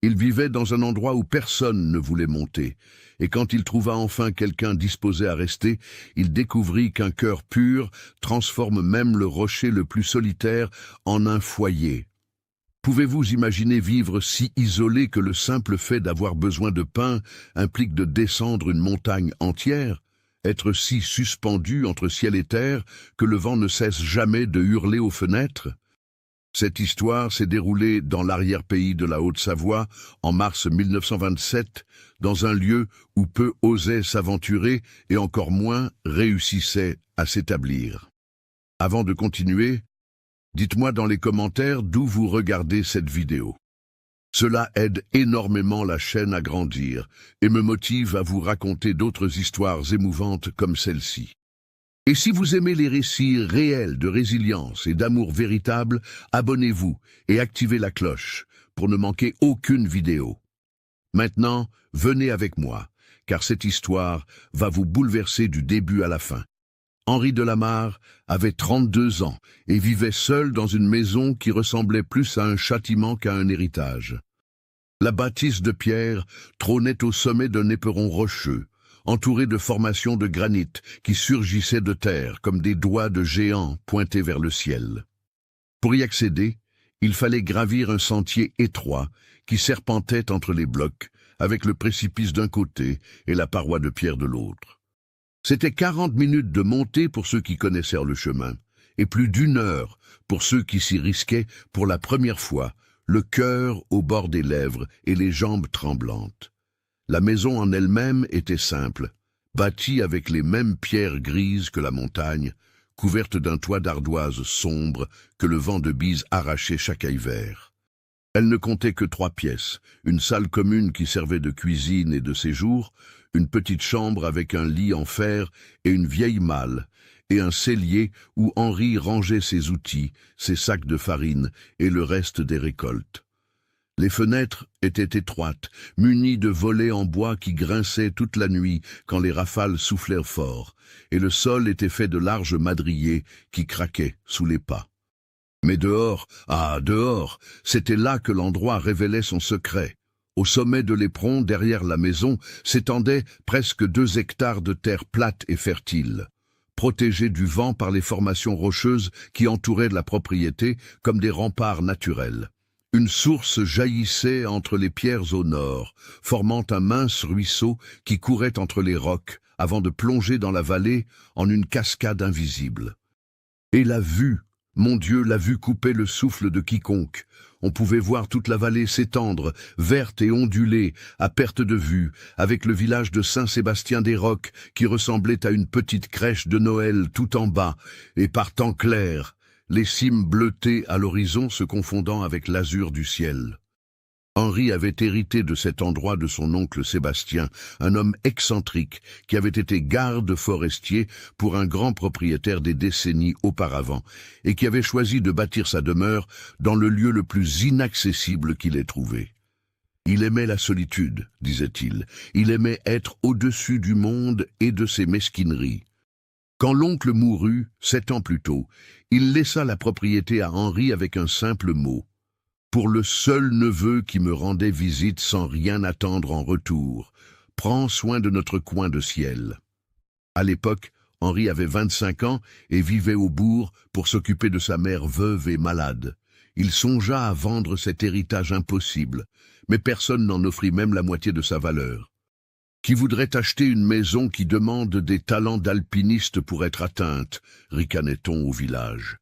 Il vivait dans un endroit où personne ne voulait monter, et quand il trouva enfin quelqu'un disposé à rester, il découvrit qu'un cœur pur transforme même le rocher le plus solitaire en un foyer. Pouvez-vous imaginer vivre si isolé que le simple fait d'avoir besoin de pain implique de descendre une montagne entière? Être si suspendu entre ciel et terre que le vent ne cesse jamais de hurler aux fenêtres? Cette histoire s'est déroulée dans l'arrière-pays de la Haute-Savoie en mars 1927, dans un lieu où peu osaient s'aventurer et encore moins réussissaient à s'établir. Avant de continuer, dites-moi dans les commentaires d'où vous regardez cette vidéo. Cela aide énormément la chaîne à grandir et me motive à vous raconter d'autres histoires émouvantes comme celle-ci. Et si vous aimez les récits réels de résilience et d'amour véritable, abonnez-vous et activez la cloche pour ne manquer aucune vidéo. Maintenant, venez avec moi, car cette histoire va vous bouleverser du début à la fin. Henri de Lamarre avait 32 ans et vivait seul dans une maison qui ressemblait plus à un châtiment qu'à un héritage. La bâtisse de pierre trônait au sommet d'un éperon rocheux, entouré de formations de granit qui surgissaient de terre comme des doigts de géants pointés vers le ciel. Pour y accéder, il fallait gravir un sentier étroit qui serpentait entre les blocs, avec le précipice d'un côté et la paroi de pierre de l'autre. C'était 40 minutes de montée pour ceux qui connaissaient le chemin, et plus d'1 heure pour ceux qui s'y risquaient pour la première fois, le cœur au bord des lèvres et les jambes tremblantes. La maison en elle-même était simple, bâtie avec les mêmes pierres grises que la montagne, couverte d'un toit d'ardoise sombre que le vent de bise arrachait chaque hiver. Elle ne comptait que 3 pièces, une salle commune qui servait de cuisine et de séjour, une petite chambre avec un lit en fer et une vieille malle, et un cellier où Henri rangeait ses outils, ses sacs de farine et le reste des récoltes. Les fenêtres étaient étroites, munies de volets en bois qui grinçaient toute la nuit quand les rafales soufflèrent fort, et le sol était fait de larges madriers qui craquaient sous les pas. Mais dehors, dehors, c'était là que l'endroit révélait son secret. Au sommet de l'éperon, derrière la maison, s'étendaient presque 2 hectares de terre plate et fertile, protégés du vent par les formations rocheuses qui entouraient la propriété comme des remparts naturels. Une source jaillissait entre les pierres au nord, formant un mince ruisseau qui courait entre les rocs avant de plonger dans la vallée en une cascade invisible. Et la vue, mon Dieu, la vue coupait le souffle de quiconque. On pouvait voir toute la vallée s'étendre, verte et ondulée, à perte de vue, avec le village de Saint-Sébastien-des-Rocs qui ressemblait à une petite crèche de Noël tout en bas, et par temps clair, les cimes bleutées à l'horizon se confondant avec l'azur du ciel. Henri avait hérité de cet endroit de son oncle Sébastien, un homme excentrique qui avait été garde forestier pour un grand propriétaire des décennies auparavant et qui avait choisi de bâtir sa demeure dans le lieu le plus inaccessible qu'il ait trouvé. Il aimait la solitude, disait-il. Il aimait être au-dessus du monde et de ses mesquineries. Quand l'oncle mourut, 7 ans plus tôt, il laissa la propriété à Henri avec un simple mot. Pour le seul neveu qui me rendait visite sans rien attendre en retour, prends soin de notre coin de ciel. À l'époque, Henri avait 25 ans et vivait au bourg pour s'occuper de sa mère veuve et malade. Il songea à vendre cet héritage impossible, mais personne n'en offrit même la moitié de sa valeur. Qui voudrait acheter une maison qui demande des talents d'alpiniste pour être atteinte, ricanait-on au village.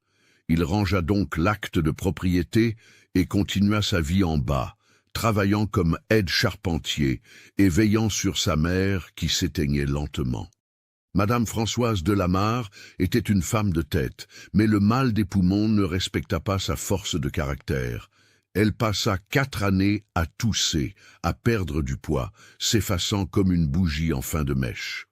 Il rangea donc l'acte de propriété et continua sa vie en bas, travaillant comme aide-charpentier et veillant sur sa mère qui s'éteignait lentement. Madame Françoise de Lamarre était une femme de tête, mais le mal des poumons ne respecta pas sa force de caractère. Elle passa 4 années à tousser, à perdre du poids, s'effaçant comme une bougie en fin de mèche.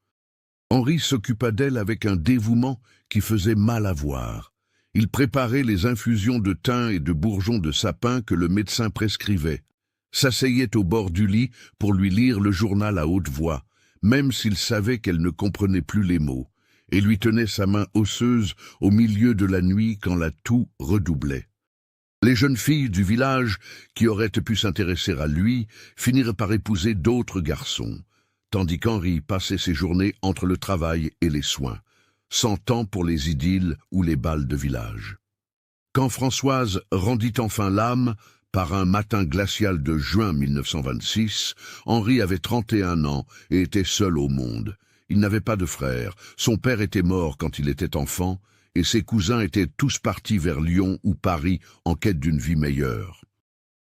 Henri s'occupa d'elle avec un dévouement qui faisait mal à voir. Il préparait les infusions de thym et de bourgeons de sapin que le médecin prescrivait, s'asseyait au bord du lit pour lui lire le journal à haute voix, même s'il savait qu'elle ne comprenait plus les mots, et lui tenait sa main osseuse au milieu de la nuit quand la toux redoublait. Les jeunes filles du village, qui auraient pu s'intéresser à lui, finirent par épouser d'autres garçons, tandis qu'Henri passait ses journées entre le travail et les soins, sans temps pour les idylles ou les bals de village. Quand Françoise rendit enfin l'âme, par un matin glacial de juin 1926, Henri avait 31 ans et était seul au monde. Il n'avait pas de frère, son père était mort quand il était enfant, et ses cousins étaient tous partis vers Lyon ou Paris en quête d'une vie meilleure.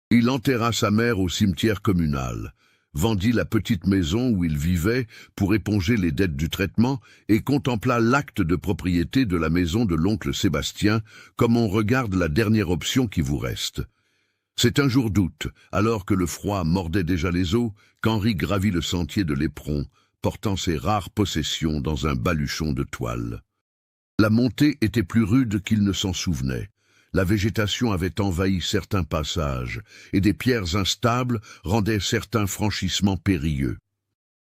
Il enterra sa mère au cimetière communal, vendit la petite maison où il vivait pour éponger les dettes du traitement et contempla l'acte de propriété de la maison de l'oncle Sébastien comme on regarde la dernière option qui vous reste. C'est un jour d'août, alors que le froid mordait déjà les os, qu'Henri gravit le sentier de l'Éperon, portant ses rares possessions dans un baluchon de toile. La montée était plus rude qu'il ne s'en souvenait. La végétation avait envahi certains passages, et des pierres instables rendaient certains franchissements périlleux.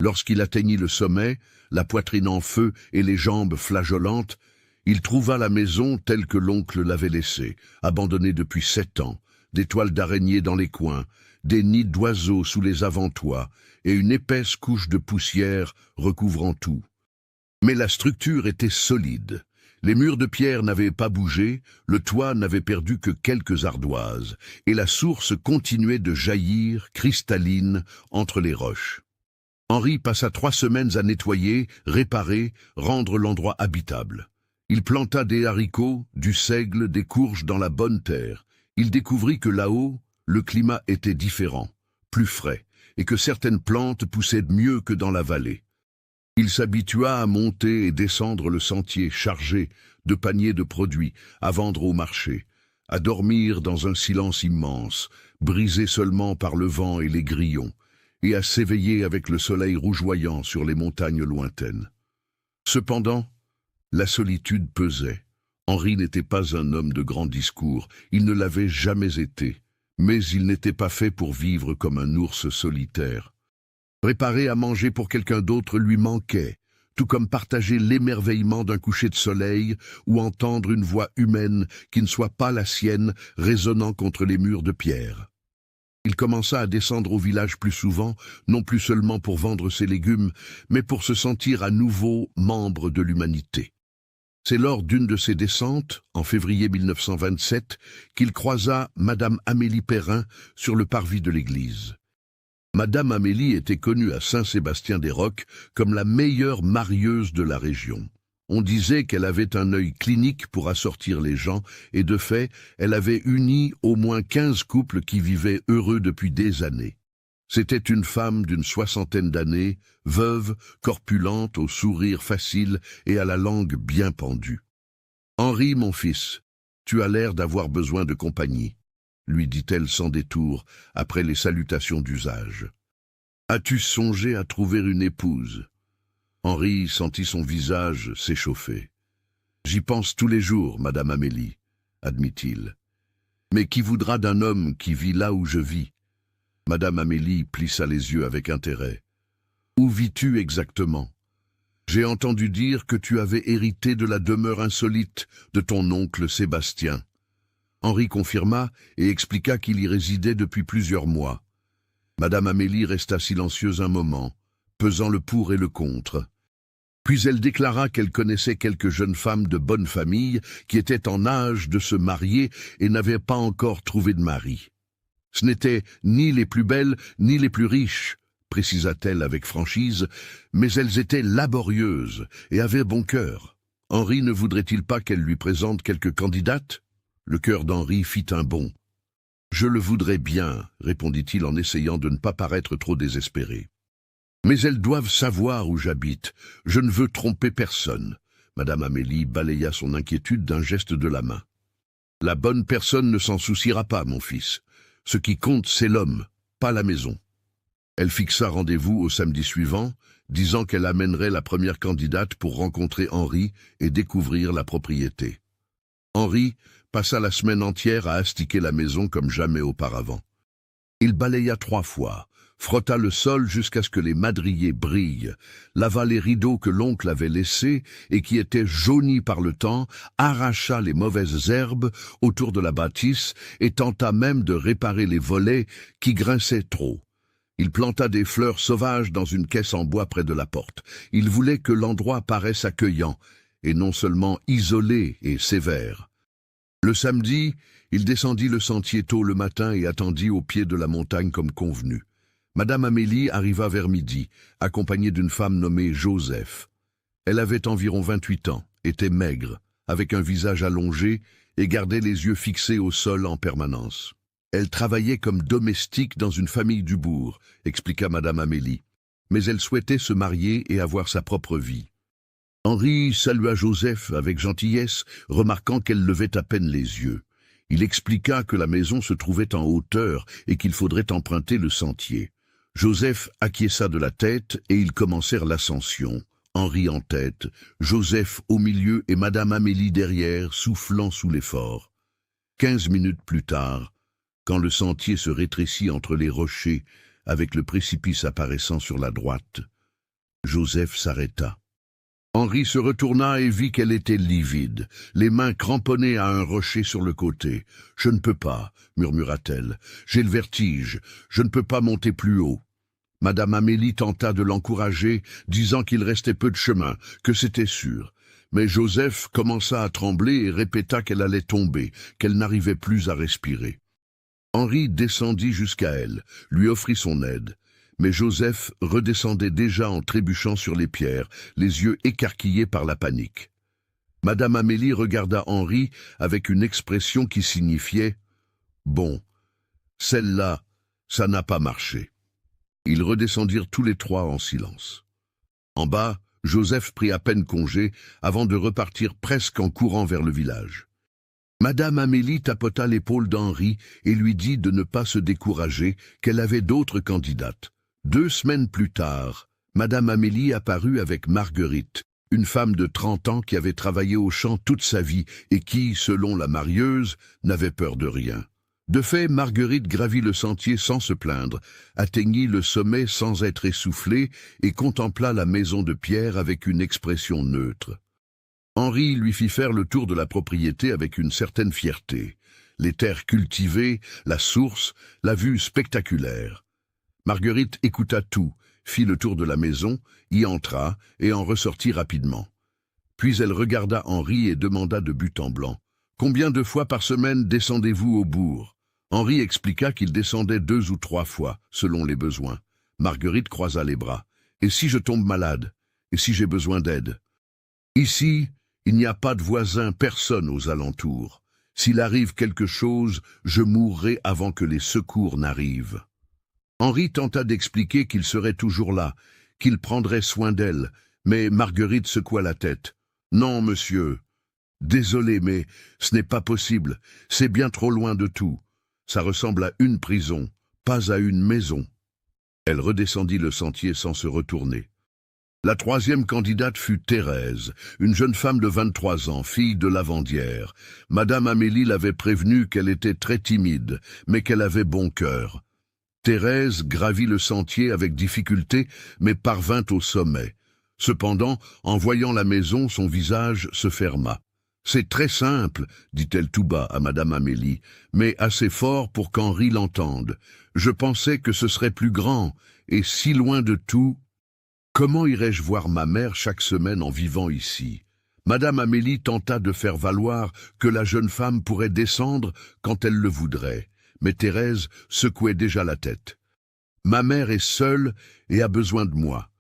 Lorsqu'il atteignit le sommet, la poitrine en feu et les jambes flageolantes, il trouva la maison telle que l'oncle l'avait laissée, abandonnée depuis 7 ans, des toiles d'araignées dans les coins, des nids d'oiseaux sous les avant-toits, et une épaisse couche de poussière recouvrant tout. Mais la structure était solide. Les murs de pierre n'avaient pas bougé, le toit n'avait perdu que quelques ardoises, et la source continuait de jaillir, cristalline, entre les roches. Henri passa 3 semaines à nettoyer, réparer, rendre l'endroit habitable. Il planta des haricots, du seigle, des courges dans la bonne terre. Il découvrit que là-haut, le climat était différent, plus frais, et que certaines plantes poussaient mieux que dans la vallée. Il s'habitua à monter et descendre le sentier chargé de paniers de produits à vendre au marché, à dormir dans un silence immense, brisé seulement par le vent et les grillons, et à s'éveiller avec le soleil rougeoyant sur les montagnes lointaines. Cependant, la solitude pesait. Henri n'était pas un homme de grands discours, il ne l'avait jamais été, mais il n'était pas fait pour vivre comme un ours solitaire. Préparer à manger pour quelqu'un d'autre lui manquait, tout comme partager l'émerveillement d'un coucher de soleil ou entendre une voix humaine qui ne soit pas la sienne résonnant contre les murs de pierre. Il commença à descendre au village plus souvent, non plus seulement pour vendre ses légumes, mais pour se sentir à nouveau membre de l'humanité. C'est lors d'une de ces descentes, en février 1927, qu'il croisa Madame Amélie Perrin sur le parvis de l'église. Madame Amélie était connue à Saint-Sébastien-des-Rocs comme la meilleure marieuse de la région. On disait qu'elle avait un œil clinique pour assortir les gens, et de fait, elle avait uni au moins 15 couples qui vivaient heureux depuis des années. C'était une femme d'une 60aine d'années, veuve, corpulente, au sourire facile et à la langue bien pendue. « Henri, mon fils, tu as l'air d'avoir besoin de compagnie, » lui dit-elle sans détour, après les salutations d'usage. « As-tu songé à trouver une épouse ?» Henri sentit son visage s'échauffer. « J'y pense tous les jours, Madame Amélie, » admit-il. « Mais qui voudra d'un homme qui vit là où je vis ?» Madame Amélie plissa les yeux avec intérêt. « Où vis-tu exactement ? J'ai entendu dire que tu avais hérité de la demeure insolite de ton oncle Sébastien. » Henri confirma et expliqua qu'il y résidait depuis plusieurs mois. Madame Amélie resta silencieuse un moment, pesant le pour et le contre. Puis elle déclara qu'elle connaissait quelques jeunes femmes de bonne famille qui étaient en âge de se marier et n'avaient pas encore trouvé de mari. Ce n'étaient ni les plus belles ni les plus riches, précisa-t-elle avec franchise, mais elles étaient laborieuses et avaient bon cœur. Henri ne voudrait-il pas qu'elle lui présente quelques candidates ? Le cœur d'Henri fit un bond. « Je le voudrais bien, » répondit-il en essayant de ne pas paraître trop désespéré. « Mais elles doivent savoir où j'habite. Je ne veux tromper personne. » Madame Amélie balaya son inquiétude d'un geste de la main. « La bonne personne ne s'en souciera pas, mon fils. Ce qui compte, c'est l'homme, pas la maison. » Elle fixa rendez-vous au samedi suivant, disant qu'elle amènerait la première candidate pour rencontrer Henri et découvrir la propriété. Henri passa la semaine entière à astiquer la maison comme jamais auparavant. Il balaya 3 fois, frotta le sol jusqu'à ce que les madriers brillent, lava les rideaux que l'oncle avait laissés et qui étaient jaunis par le temps, arracha les mauvaises herbes autour de la bâtisse et tenta même de réparer les volets qui grinçaient trop. Il planta des fleurs sauvages dans une caisse en bois près de la porte. Il voulait que l'endroit paraisse accueillant, et non seulement isolé et sévère. Le samedi, il descendit le sentier tôt le matin et attendit au pied de la montagne comme convenu. Madame Amélie arriva vers midi, accompagnée d'une femme nommée Joseph. Elle avait environ 28 ans, était maigre, avec un visage allongé et gardait les yeux fixés au sol en permanence. Elle travaillait comme domestique dans une famille du bourg, expliqua Madame Amélie, mais elle souhaitait se marier et avoir sa propre vie. Henri salua Joseph avec gentillesse, remarquant qu'elle levait à peine les yeux. Il expliqua que la maison se trouvait en hauteur et qu'il faudrait emprunter le sentier. Joseph acquiesça de la tête et ils commencèrent l'ascension. Henri en tête, Joseph au milieu et Madame Amélie derrière, soufflant sous l'effort. 15 minutes plus tard, quand le sentier se rétrécit entre les rochers, avec le précipice apparaissant sur la droite, Joseph s'arrêta. Henri se retourna et vit qu'elle était livide, les mains cramponnées à un rocher sur le côté. « Je ne peux pas, » murmura-t-elle. « J'ai le vertige, je ne peux pas monter plus haut. » Madame Amélie tenta de l'encourager, disant qu'il restait peu de chemin, que c'était sûr. Mais Joseph commença à trembler et répéta qu'elle allait tomber, qu'elle n'arrivait plus à respirer. Henri descendit jusqu'à elle, lui offrit son aide. Mais Joseph redescendait déjà en trébuchant sur les pierres, les yeux écarquillés par la panique. Madame Amélie regarda Henri avec une expression qui signifiait « Bon, celle-là, ça n'a pas marché ». Ils redescendirent tous les trois en silence. En bas, Joseph prit à peine congé avant de repartir presque en courant vers le village. Madame Amélie tapota l'épaule d'Henri et lui dit de ne pas se décourager, qu'elle avait d'autres candidates. 2 semaines plus tard, Madame Amélie apparut avec Marguerite, une femme de 30 ans qui avait travaillé au champ toute sa vie et qui, selon la marieuse, n'avait peur de rien. De fait, Marguerite gravit le sentier sans se plaindre, atteignit le sommet sans être essoufflée et contempla la maison de pierre avec une expression neutre. Henri lui fit faire le tour de la propriété avec une certaine fierté. Les terres cultivées, la source, la vue spectaculaire. Marguerite écouta tout, fit le tour de la maison, y entra et en ressortit rapidement. Puis elle regarda Henri et demanda de but en blanc. « Combien de fois par semaine descendez-vous au bourg ?» Henri expliqua qu'il descendait 2 ou 3 fois, selon les besoins. Marguerite croisa les bras. « Et si je tombe malade? Et si j'ai besoin d'aide? Ici, il n'y a pas de voisins, personne aux alentours. S'il arrive quelque chose, je mourrai avant que les secours n'arrivent. » Henri tenta d'expliquer qu'il serait toujours là, qu'il prendrait soin d'elle, mais Marguerite secoua la tête. « Non, monsieur. Désolé, mais ce n'est pas possible. C'est bien trop loin de tout. Ça ressemble à une prison, pas à une maison. » Elle redescendit le sentier sans se retourner. La 3e candidate fut Thérèse, une jeune femme de 23 ans, fille de lavandière. Madame Amélie l'avait prévenue qu'elle était très timide, mais qu'elle avait bon cœur. Thérèse gravit le sentier avec difficulté, mais parvint au sommet. Cependant, en voyant la maison, son visage se ferma. « C'est très simple, dit-elle tout bas à Madame Amélie, mais assez fort pour qu'Henri l'entende. Je pensais que ce serait plus grand, et si loin de tout. Comment irais-je voir ma mère chaque semaine en vivant ici ?» Madame Amélie tenta de faire valoir que la jeune femme pourrait descendre quand elle le voudrait, mais Thérèse secouait déjà la tête. « Ma mère est seule et a besoin de moi.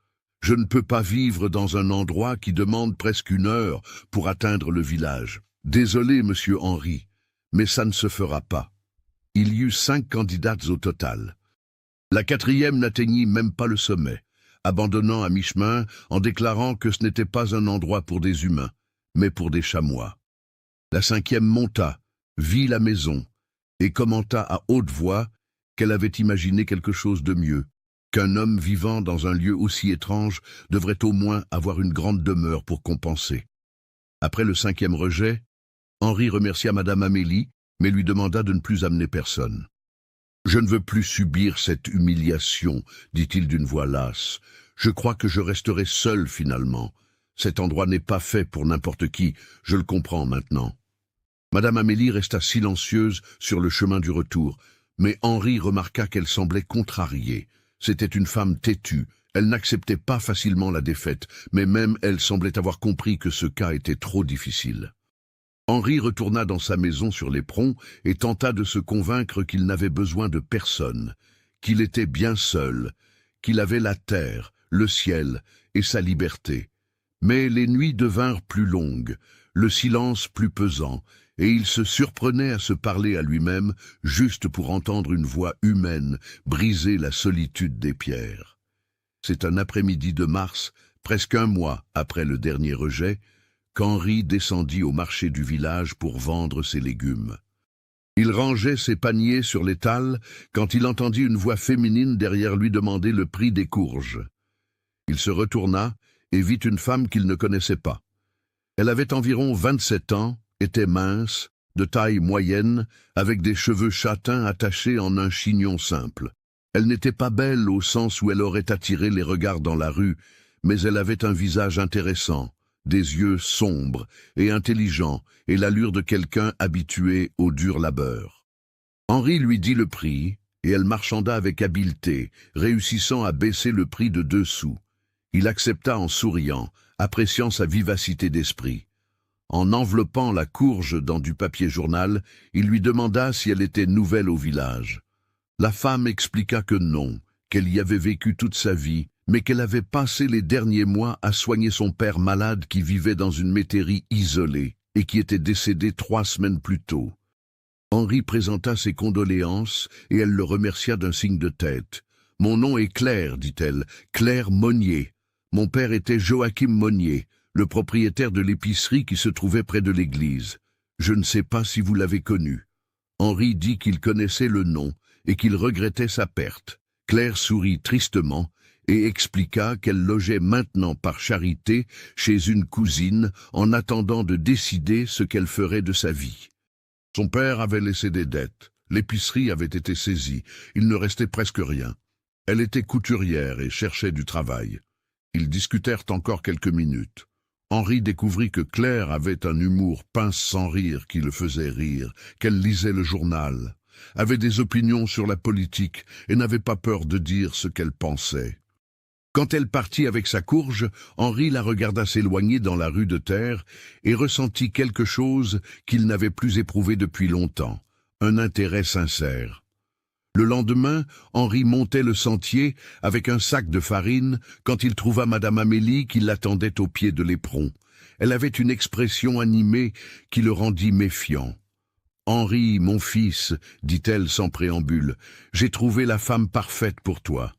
Je ne peux pas vivre dans un endroit qui demande presque 1 heure pour atteindre le village. Désolé, monsieur Henri, mais ça ne se fera pas. » Il y eut 5 candidates au total. La 4e n'atteignit même pas le sommet, abandonnant à mi-chemin en déclarant que ce n'était pas un endroit pour des humains, mais pour des chamois. La 5e monta, vit la maison, et commenta à haute voix qu'elle avait imaginé quelque chose de mieux, qu'un homme vivant dans un lieu aussi étrange devrait au moins avoir une grande demeure pour compenser. Après le 5e rejet, Henri remercia Madame Amélie, mais lui demanda de ne plus amener personne. Je ne veux plus subir cette humiliation, dit-il d'une voix lasse. Je crois que je resterai seul finalement. Cet endroit n'est pas fait pour n'importe qui, je le comprends maintenant. Madame Amélie resta silencieuse sur le chemin du retour, mais Henri remarqua qu'elle semblait contrariée. C'était une femme têtue, elle n'acceptait pas facilement la défaite, mais même elle semblait avoir compris que ce cas était trop difficile. Henri retourna dans sa maison sur l'Éperon et tenta de se convaincre qu'il n'avait besoin de personne, qu'il était bien seul, qu'il avait la terre, le ciel et sa liberté. Mais les nuits devinrent plus longues, le silence plus pesant, et il se surprenait à se parler à lui-même juste pour entendre une voix humaine briser la solitude des pierres. C'est un après-midi de mars, presque un mois après le dernier rejet, qu'Henri descendit au marché du village pour vendre ses légumes. Il rangeait ses paniers sur l'étal quand il entendit une voix féminine derrière lui demander le prix des courges. Il se retourna et vit une femme qu'il ne connaissait pas. Elle avait environ 27 ans, était mince, de taille moyenne, avec des cheveux châtains attachés en un chignon simple. Elle n'était pas belle au sens où elle aurait attiré les regards dans la rue, mais elle avait un visage intéressant, des yeux sombres et intelligents et l'allure de quelqu'un habitué au dur labeur. Henri lui dit le prix, et elle marchanda avec habileté, réussissant à baisser le prix de 2 sous. Il accepta en souriant, appréciant sa vivacité d'esprit. En enveloppant la courge dans du papier journal, il lui demanda si elle était nouvelle au village. La femme expliqua que non, qu'elle y avait vécu toute sa vie, mais qu'elle avait passé les derniers mois à soigner son père malade qui vivait dans une métairie isolée et qui était décédé 3 semaines plus tôt. Henri présenta ses condoléances et elle le remercia d'un signe de tête. « Mon nom est Claire, dit-elle, Claire Monnier. Mon père était Joachim Monnier, le propriétaire de l'épicerie qui se trouvait près de l'église. Je ne sais pas si vous l'avez connu. » Henri dit qu'il connaissait le nom et qu'il regrettait sa perte. Claire sourit tristement et expliqua qu'elle logeait maintenant par charité chez une cousine en attendant de décider ce qu'elle ferait de sa vie. Son père avait laissé des dettes, l'épicerie avait été saisie, il ne restait presque rien. Elle était couturière et cherchait du travail. Ils discutèrent encore quelques minutes. Henri découvrit que Claire avait un humour pince sans rire qui le faisait rire, qu'elle lisait le journal, avait des opinions sur la politique et n'avait pas peur de dire ce qu'elle pensait. Quand elle partit avec sa courge, Henri la regarda s'éloigner dans la rue de terre et ressentit quelque chose qu'il n'avait plus éprouvé depuis longtemps, un intérêt sincère. Le lendemain, Henri montait le sentier avec un sac de farine quand il trouva Madame Amélie qui l'attendait au pied de l'Éperon. Elle avait une expression animée qui le rendit méfiant. « Henri, mon fils, dit-elle sans préambule, j'ai trouvé la femme parfaite pour toi. »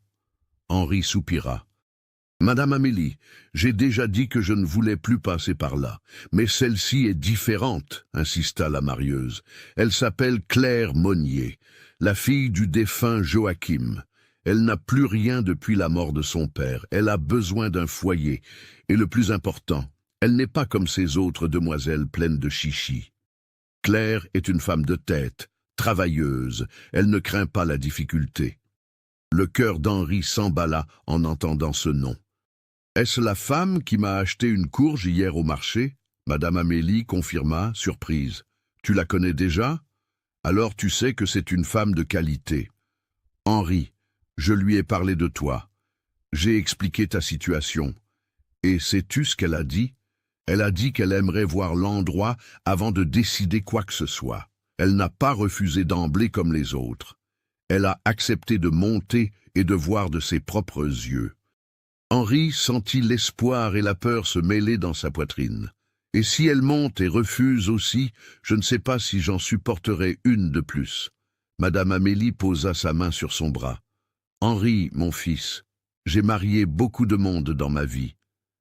Henri soupira. « Madame Amélie, j'ai déjà dit que je ne voulais plus passer par là, mais celle-ci est différente, insista la marieuse. Elle s'appelle Claire Monnier, la fille du défunt Joachim. Elle n'a plus rien depuis la mort de son père, elle a besoin d'un foyer, et le plus important, elle n'est pas comme ces autres demoiselles pleines de chichis. Claire est une femme de tête, travailleuse, elle ne craint pas la difficulté. » Le cœur d'Henri s'emballa en entendant ce nom. « Est-ce la femme qui m'a acheté une courge hier au marché ?» Madame Amélie confirma, surprise. « Tu la connais déjà ? Alors tu sais que c'est une femme de qualité. »« Henri, je lui ai parlé de toi. J'ai expliqué ta situation. Et sais-tu ce qu'elle a dit ? Elle a dit qu'elle aimerait voir l'endroit avant de décider quoi que ce soit. Elle n'a pas refusé d'emblée comme les autres. Elle a accepté de monter et de voir de ses propres yeux. » Henri sentit l'espoir et la peur se mêler dans sa poitrine. « Et si elle monte et refuse aussi, je ne sais pas si j'en supporterai une de plus. » Madame Amélie posa sa main sur son bras. « Henri, mon fils, j'ai marié beaucoup de monde dans ma vie.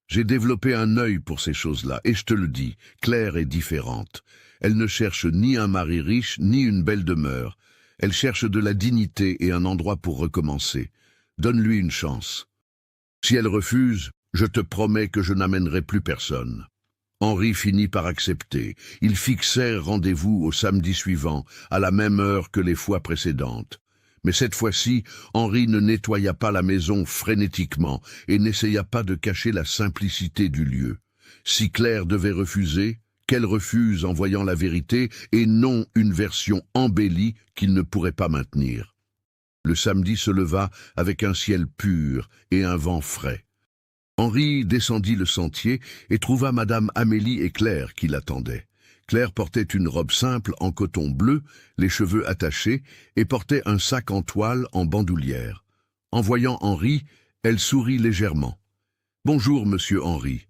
J'ai développé un œil pour ces choses-là, et je te le dis, Claire est différente. Elle ne cherche ni un mari riche, ni une belle demeure. Elle cherche de la dignité et un endroit pour recommencer. Donne-lui une chance. Si elle refuse, je te promets que je n'amènerai plus personne. » Henri finit par accepter. Ils fixèrent rendez-vous au samedi suivant, à la même heure que les fois précédentes. Mais cette fois-ci, Henri ne nettoya pas la maison frénétiquement et n'essaya pas de cacher la simplicité du lieu. Si Claire devait refuser, qu'elle refuse en voyant la vérité et non une version embellie qu'il ne pourrait pas maintenir. Le samedi se leva avec un ciel pur et un vent frais. Henri descendit le sentier et trouva Madame Amélie et Claire qui l'attendaient. Claire portait une robe simple en coton bleu, les cheveux attachés, et portait un sac en toile en bandoulière. En voyant Henri, elle sourit légèrement. « Bonjour, monsieur Henri.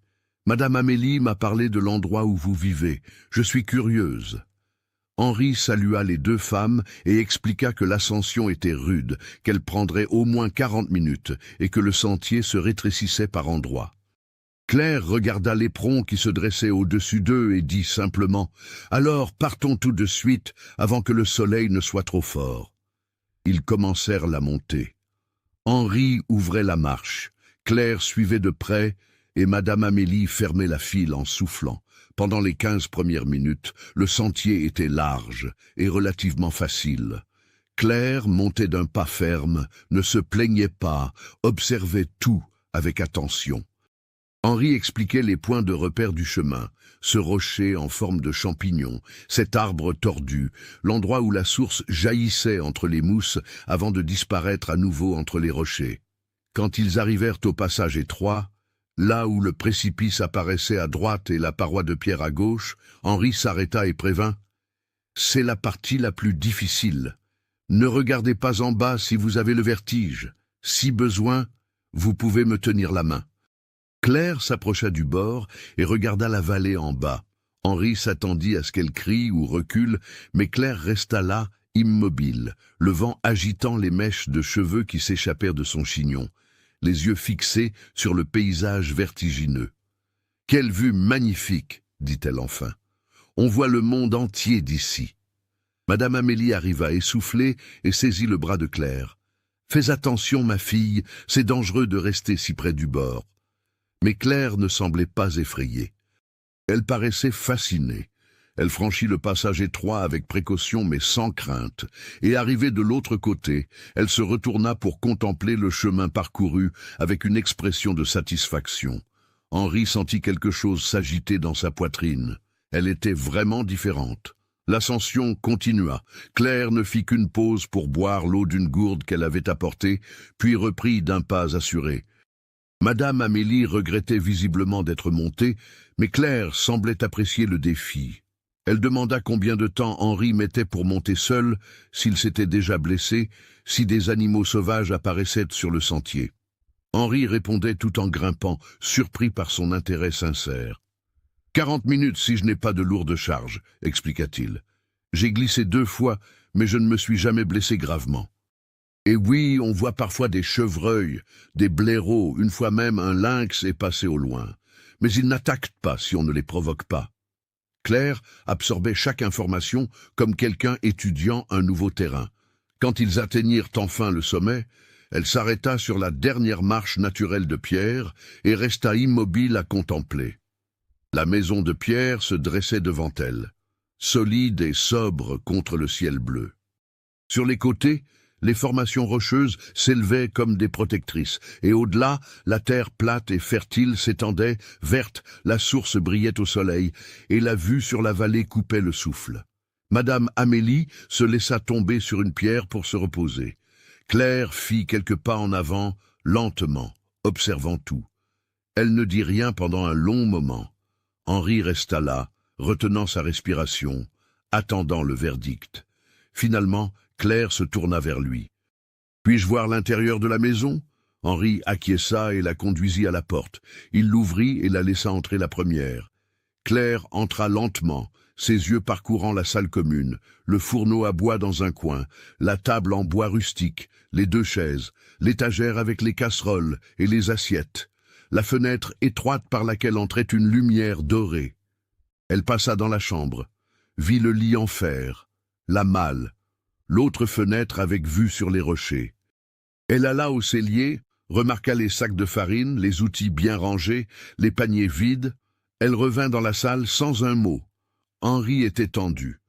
Madame Amélie m'a parlé de l'endroit où vous vivez. Je suis curieuse. » Henri salua les deux femmes et expliqua que l'ascension était rude, qu'elle prendrait au moins 40 minutes et que le sentier se rétrécissait par endroits. Claire regarda l'éperon qui se dressait au-dessus d'eux et dit simplement « Alors partons tout de suite avant que le soleil ne soit trop fort. » Ils commencèrent la montée. Henri ouvrait la marche, Claire suivait de près et Madame Amélie fermait la file en soufflant. Pendant les 15 premières minutes, le sentier était large et relativement facile. Claire montait d'un pas ferme, ne se plaignait pas, observait tout avec attention. Henri expliquait les points de repère du chemin, ce rocher en forme de champignon, cet arbre tordu, l'endroit où la source jaillissait entre les mousses avant de disparaître à nouveau entre les rochers. Quand ils arrivèrent au passage étroit, là où le précipice apparaissait à droite et la paroi de pierre à gauche, Henri s'arrêta et prévint « C'est la partie la plus difficile. Ne regardez pas en bas si vous avez le vertige. Si besoin, vous pouvez me tenir la main. » Claire s'approcha du bord et regarda la vallée en bas. Henri s'attendit à ce qu'elle crie ou recule, mais Claire resta là, immobile, le vent agitant les mèches de cheveux qui s'échappèrent de son chignon, les yeux fixés sur le paysage vertigineux. « Quelle vue magnifique !» dit-elle enfin. « On voit le monde entier d'ici. » Madame Amélie arriva essoufflée et saisit le bras de Claire. « Fais attention, ma fille, c'est dangereux de rester si près du bord. » Mais Claire ne semblait pas effrayée. Elle paraissait fascinée. Elle franchit le passage étroit avec précaution mais sans crainte, et arrivée de l'autre côté, elle se retourna pour contempler le chemin parcouru avec une expression de satisfaction. Henri sentit quelque chose s'agiter dans sa poitrine. Elle était vraiment différente. L'ascension continua. Claire ne fit qu'une pause pour boire l'eau d'une gourde qu'elle avait apportée, puis reprit d'un pas assuré. Madame Amélie regrettait visiblement d'être montée, mais Claire semblait apprécier le défi. Elle demanda combien de temps Henri mettait pour monter seul, s'il s'était déjà blessé, si des animaux sauvages apparaissaient sur le sentier. Henri répondait tout en grimpant, surpris par son intérêt sincère. « 40 minutes si je n'ai pas de lourde charge, » expliqua-t-il. « J'ai glissé 2 fois, mais je ne me suis jamais blessé gravement. » Et oui, on voit parfois des chevreuils, des blaireaux, une fois même un lynx est passé au loin. Mais ils n'attaquent pas si on ne les provoque pas. Claire absorbait chaque information comme quelqu'un étudiant un nouveau terrain. Quand ils atteignirent enfin le sommet, elle s'arrêta sur la dernière marche naturelle de pierre et resta immobile à contempler. La maison de pierre se dressait devant elle, solide et sobre contre le ciel bleu. Sur les côtés, les formations rocheuses s'élevaient comme des protectrices, et au-delà, la terre plate et fertile s'étendait, verte, la source brillait au soleil, et la vue sur la vallée coupait le souffle. Madame Amélie se laissa tomber sur une pierre pour se reposer. Claire fit quelques pas en avant, lentement, observant tout. Elle ne dit rien pendant un long moment. Henri resta là, retenant sa respiration, attendant le verdict. Finalement, Claire se tourna vers lui. « Puis-je voir l'intérieur de la maison ?» Henri acquiesça et la conduisit à la porte. Il l'ouvrit et la laissa entrer la première. Claire entra lentement, ses yeux parcourant la salle commune, le fourneau à bois dans un coin, la table en bois rustique, les 2 chaises, l'étagère avec les casseroles et les assiettes, la fenêtre étroite par laquelle entrait une lumière dorée. Elle passa dans la chambre, vit le lit en fer, la malle, l'autre fenêtre avec vue sur les rochers. Elle alla au cellier, remarqua les sacs de farine, les outils bien rangés, les paniers vides. Elle revint dans la salle sans un mot. Henri était tendu.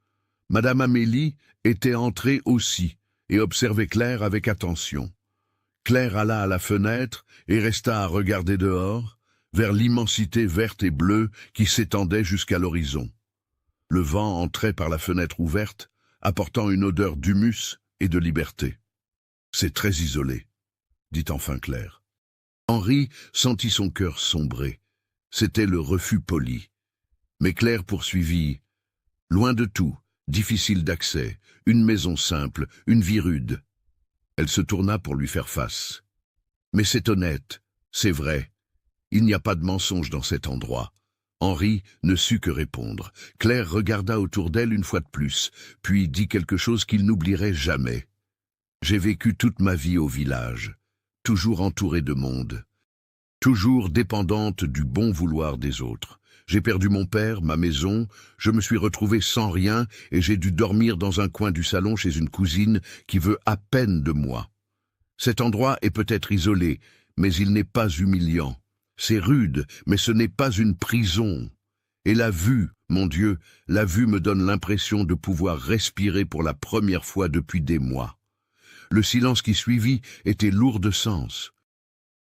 Madame Amélie était entrée aussi, et observait Claire avec attention. Claire alla à la fenêtre et resta à regarder dehors, vers l'immensité verte et bleue qui s'étendait jusqu'à l'horizon. Le vent entrait par la fenêtre ouverte, apportant une odeur d'humus et de liberté. « C'est très isolé, » dit enfin Claire. Henri sentit son cœur sombrer. C'était le refus poli. Mais Claire poursuivit. « Loin de tout, difficile d'accès, une maison simple, une vie rude. » Elle se tourna pour lui faire face. « Mais c'est honnête, c'est vrai. Il n'y a pas de mensonge dans cet endroit. » Henri ne sut que répondre. Claire regarda autour d'elle une fois de plus, puis dit quelque chose qu'il n'oublierait jamais. « J'ai vécu toute ma vie au village, toujours entourée de monde, toujours dépendante du bon vouloir des autres. J'ai perdu mon père, ma maison, je me suis retrouvée sans rien et j'ai dû dormir dans un coin du salon chez une cousine qui veut à peine de moi. Cet endroit est peut-être isolé, mais il n'est pas humiliant. C'est rude, mais ce n'est pas une prison. Et la vue, mon Dieu, la vue me donne l'impression de pouvoir respirer pour la première fois depuis des mois. » Le silence qui suivit était lourd de sens.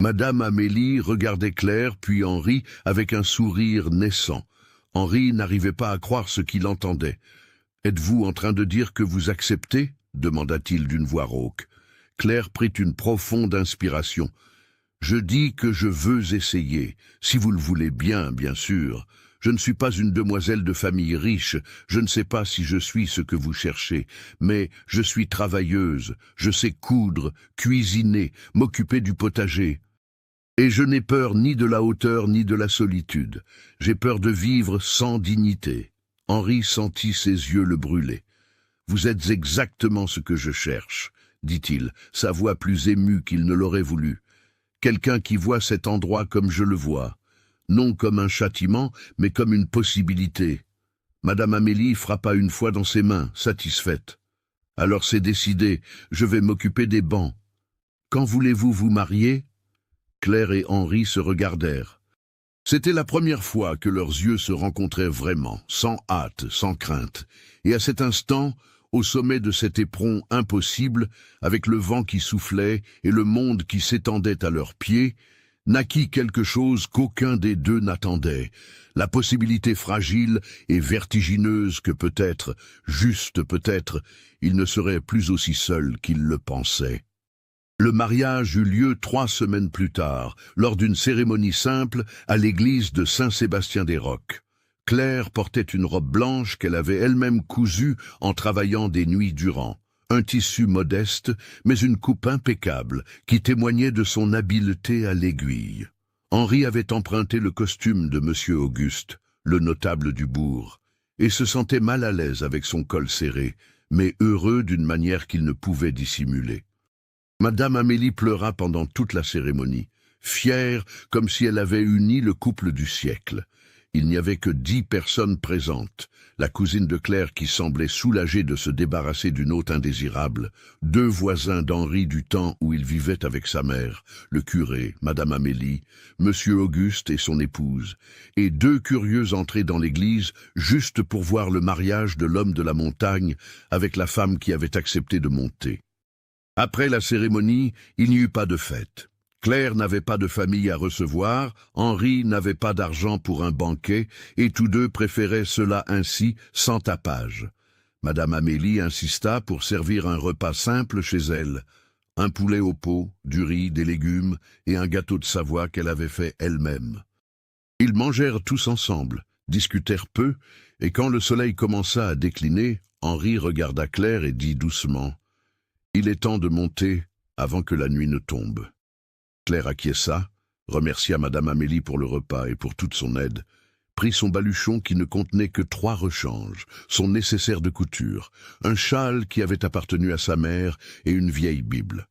Madame Amélie regardait Claire puis Henri avec un sourire naissant. Henri n'arrivait pas à croire ce qu'il entendait. « Êtes-vous en train de dire que vous acceptez ?» demanda-t-il d'une voix rauque. Claire prit une profonde inspiration. « Je dis que je veux essayer, si vous le voulez bien, bien sûr. Je ne suis pas une demoiselle de famille riche, je ne sais pas si je suis ce que vous cherchez, mais je suis travailleuse, je sais coudre, cuisiner, m'occuper du potager. Et je n'ai peur ni de la hauteur ni de la solitude. J'ai peur de vivre sans dignité. » Henri sentit ses yeux le brûler. « Vous êtes exactement ce que je cherche, » dit-il, sa voix plus émue qu'il ne l'aurait voulu. « Quelqu'un qui voit cet endroit comme je le vois. Non comme un châtiment, mais comme une possibilité. » Madame Amélie frappa une fois dans ses mains, satisfaite. « Alors c'est décidé, je vais m'occuper des bancs. Quand voulez-vous vous marier ?» Claire et Henri se regardèrent. C'était la première fois que leurs yeux se rencontraient vraiment, sans hâte, sans crainte. Et à cet instant, au sommet de cet éperon impossible, avec le vent qui soufflait et le monde qui s'étendait à leurs pieds, naquit quelque chose qu'aucun des deux n'attendait, la possibilité fragile et vertigineuse que peut-être, juste peut-être, ils ne seraient plus aussi seuls qu'ils le pensaient. Le mariage eut lieu 3 semaines plus tard, lors d'une cérémonie simple à l'église de Saint-Sébastien-des-Rocs. Claire portait une robe blanche qu'elle avait elle-même cousue en travaillant des nuits durant. Un tissu modeste, mais une coupe impeccable, qui témoignait de son habileté à l'aiguille. Henri avait emprunté le costume de M. Auguste, le notable du bourg, et se sentait mal à l'aise avec son col serré, mais heureux d'une manière qu'il ne pouvait dissimuler. Madame Amélie pleura pendant toute la cérémonie, fière comme si elle avait uni le couple du siècle. Il n'y avait que 10 personnes présentes, la cousine de Claire qui semblait soulagée de se débarrasser d'une hôte indésirable, 2 voisins d'Henri du temps où il vivait avec sa mère, le curé, Madame Amélie, Monsieur Auguste et son épouse, et 2 curieux entrés dans l'église juste pour voir le mariage de l'homme de la montagne avec la femme qui avait accepté de monter. Après la cérémonie, il n'y eut pas de fête. Claire n'avait pas de famille à recevoir, Henri n'avait pas d'argent pour un banquet, et tous deux préféraient cela ainsi, sans tapage. Madame Amélie insista pour servir un repas simple chez elle. Un poulet au pot, du riz, des légumes et un gâteau de Savoie qu'elle avait fait elle-même. Ils mangèrent tous ensemble, discutèrent peu, et quand le soleil commença à décliner, Henri regarda Claire et dit doucement « Il est temps de monter avant que la nuit ne tombe. » Claire acquiesça, remercia Madame Amélie pour le repas et pour toute son aide, prit son baluchon qui ne contenait que 3 rechanges, son nécessaire de couture, un châle qui avait appartenu à sa mère et une vieille Bible.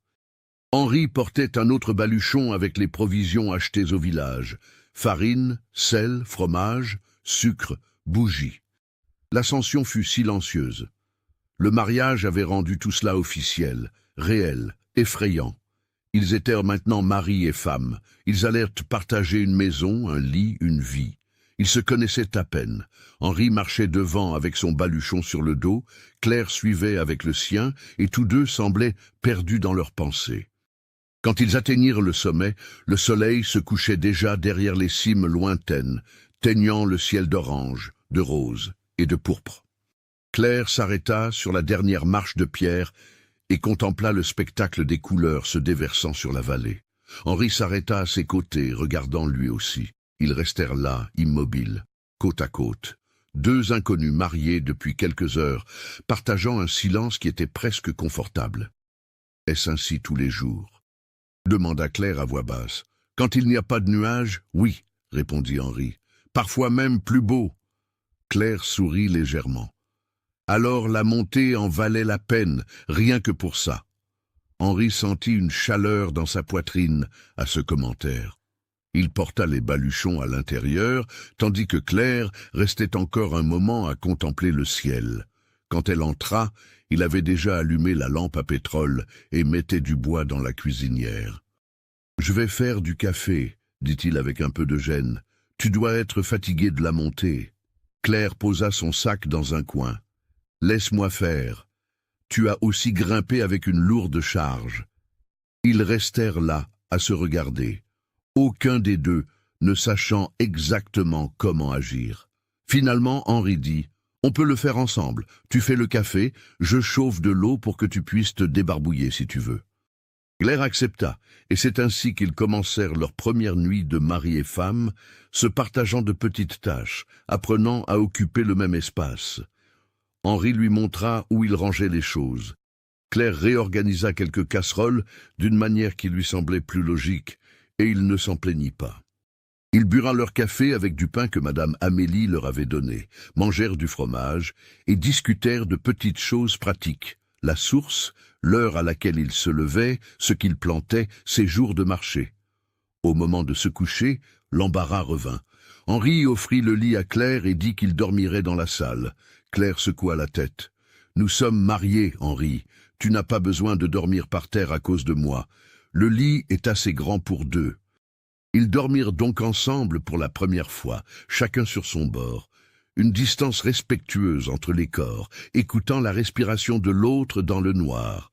Henri portait un autre baluchon avec les provisions achetées au village, farine, sel, fromage, sucre, bougies. L'ascension fut silencieuse. Le mariage avait rendu tout cela officiel, réel, effrayant. Ils étaient maintenant mari et femme. Ils allèrent partager une maison, un lit, une vie. Ils se connaissaient à peine. Henri marchait devant avec son baluchon sur le dos, Claire suivait avec le sien, et tous deux semblaient perdus dans leurs pensées. Quand ils atteignirent le sommet, le soleil se couchait déjà derrière les cimes lointaines, teignant le ciel d'orange, de rose et de pourpre. Claire s'arrêta sur la dernière marche de pierre et contempla le spectacle des couleurs se déversant sur la vallée. Henri s'arrêta à ses côtés, regardant lui aussi. Ils restèrent là, immobiles, côte à côte, deux inconnus mariés depuis quelques heures, partageant un silence qui était presque confortable. « Est-ce ainsi tous les jours ?» demanda Claire à voix basse. « Quand il n'y a pas de nuages, oui, » répondit Henri. « Parfois même plus beau. » Claire sourit légèrement. Alors la montée en valait la peine, rien que pour ça. Henri sentit une chaleur dans sa poitrine à ce commentaire. Il porta les baluchons à l'intérieur, tandis que Claire restait encore un moment à contempler le ciel. Quand elle entra, il avait déjà allumé la lampe à pétrole et mettait du bois dans la cuisinière. « Je vais faire du café, » dit-il avec un peu de gêne. « Tu dois être fatigué de la montée. » Claire posa son sac dans un coin. « Laisse-moi faire. Tu as aussi grimpé avec une lourde charge. » Ils restèrent là, à se regarder, aucun des deux ne sachant exactement comment agir. Finalement, Henri dit « On peut le faire ensemble. Tu fais le café, je chauffe de l'eau pour que tu puisses te débarbouiller si tu veux. » Claire accepta, et c'est ainsi qu'ils commencèrent leur première nuit de mari et femme, se partageant de petites tâches, apprenant à occuper le même espace. Henri lui montra où il rangeait les choses. Claire réorganisa quelques casseroles d'une manière qui lui semblait plus logique, et il ne s'en plaignit pas. Ils burent leur café avec du pain que Madame Amélie leur avait donné, mangèrent du fromage et discutèrent de petites choses pratiques, la source, l'heure à laquelle ils se levaient, ce qu'ils plantaient, ses jours de marché. Au moment de se coucher, l'embarras revint. Henri offrit le lit à Claire et dit qu'il dormirait dans la salle. Claire secoua la tête. « Nous sommes mariés, Henri. Tu n'as pas besoin de dormir par terre à cause de moi. Le lit est assez grand pour deux. » Ils dormirent donc ensemble pour la première fois, chacun sur son bord, une distance respectueuse entre les corps, écoutant la respiration de l'autre dans le noir.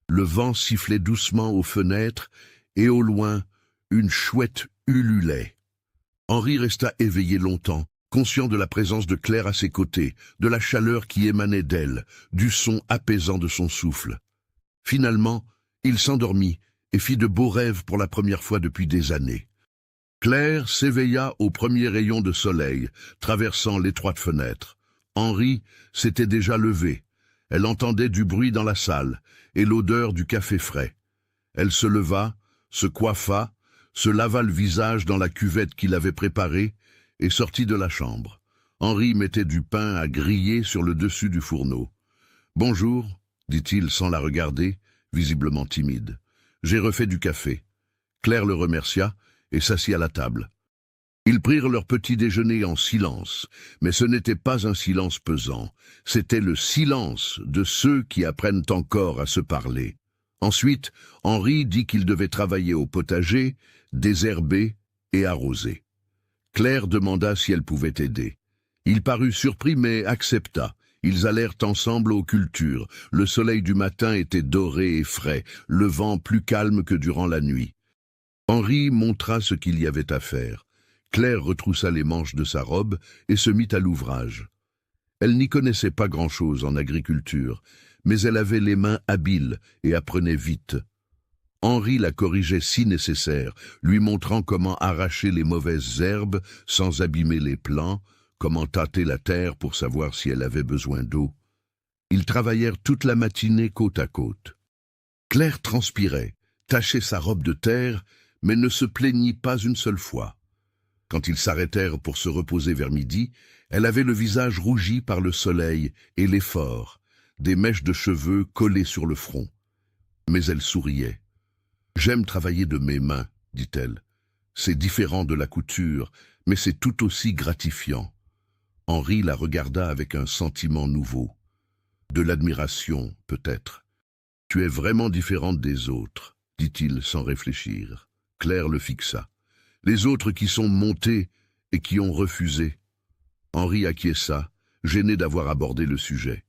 Le vent sifflait doucement aux fenêtres, et au loin, une chouette ululait. Henri resta éveillé longtemps, conscient de la présence de Claire à ses côtés, de la chaleur qui émanait d'elle, du son apaisant de son souffle. Finalement, il s'endormit et fit de beaux rêves pour la première fois depuis des années. Claire s'éveilla au premier rayon de soleil, traversant l'étroite fenêtre. Henri s'était déjà levé. Elle entendait du bruit dans la salle et l'odeur du café frais. Elle se leva, se coiffa, se lava le visage dans la cuvette qu'il avait préparée et sortit de la chambre. Henri mettait du pain à griller sur le dessus du fourneau. « Bonjour » dit-il sans la regarder, visiblement timide. « J'ai refait du café. » Claire le remercia et s'assit à la table. Ils prirent leur petit déjeuner en silence, mais ce n'était pas un silence pesant, c'était le silence de ceux qui apprennent encore à se parler. Ensuite, Henri dit qu'il devait travailler au potager, désherber et arroser. Claire demanda si elle pouvait aider. Il parut surpris mais accepta. Ils allèrent ensemble aux cultures. Le soleil du matin était doré et frais, le vent plus calme que durant la nuit. Henri montra ce qu'il y avait à faire. Claire retroussa les manches de sa robe et se mit à l'ouvrage. Elle n'y connaissait pas grand-chose en agriculture, mais elle avait les mains habiles et apprenait vite. Henri la corrigeait si nécessaire, lui montrant comment arracher les mauvaises herbes sans abîmer les plants, comment tâter la terre pour savoir si elle avait besoin d'eau. Ils travaillèrent toute la matinée côte à côte. Claire transpirait, tachait sa robe de terre, mais ne se plaignit pas une seule fois. Quand ils s'arrêtèrent pour se reposer vers midi, elle avait le visage rougi par le soleil et l'effort, des mèches de cheveux collées sur le front. Mais elle souriait. « J'aime travailler de mes mains, » dit-elle. « C'est différent de la couture, mais c'est tout aussi gratifiant. » Henri la regarda avec un sentiment nouveau. De l'admiration, peut-être. « Tu es vraiment différente des autres, » dit-il sans réfléchir. Claire le fixa. « Les autres qui sont montés et qui ont refusé. Henri acquiesça, gêné d'avoir abordé le sujet.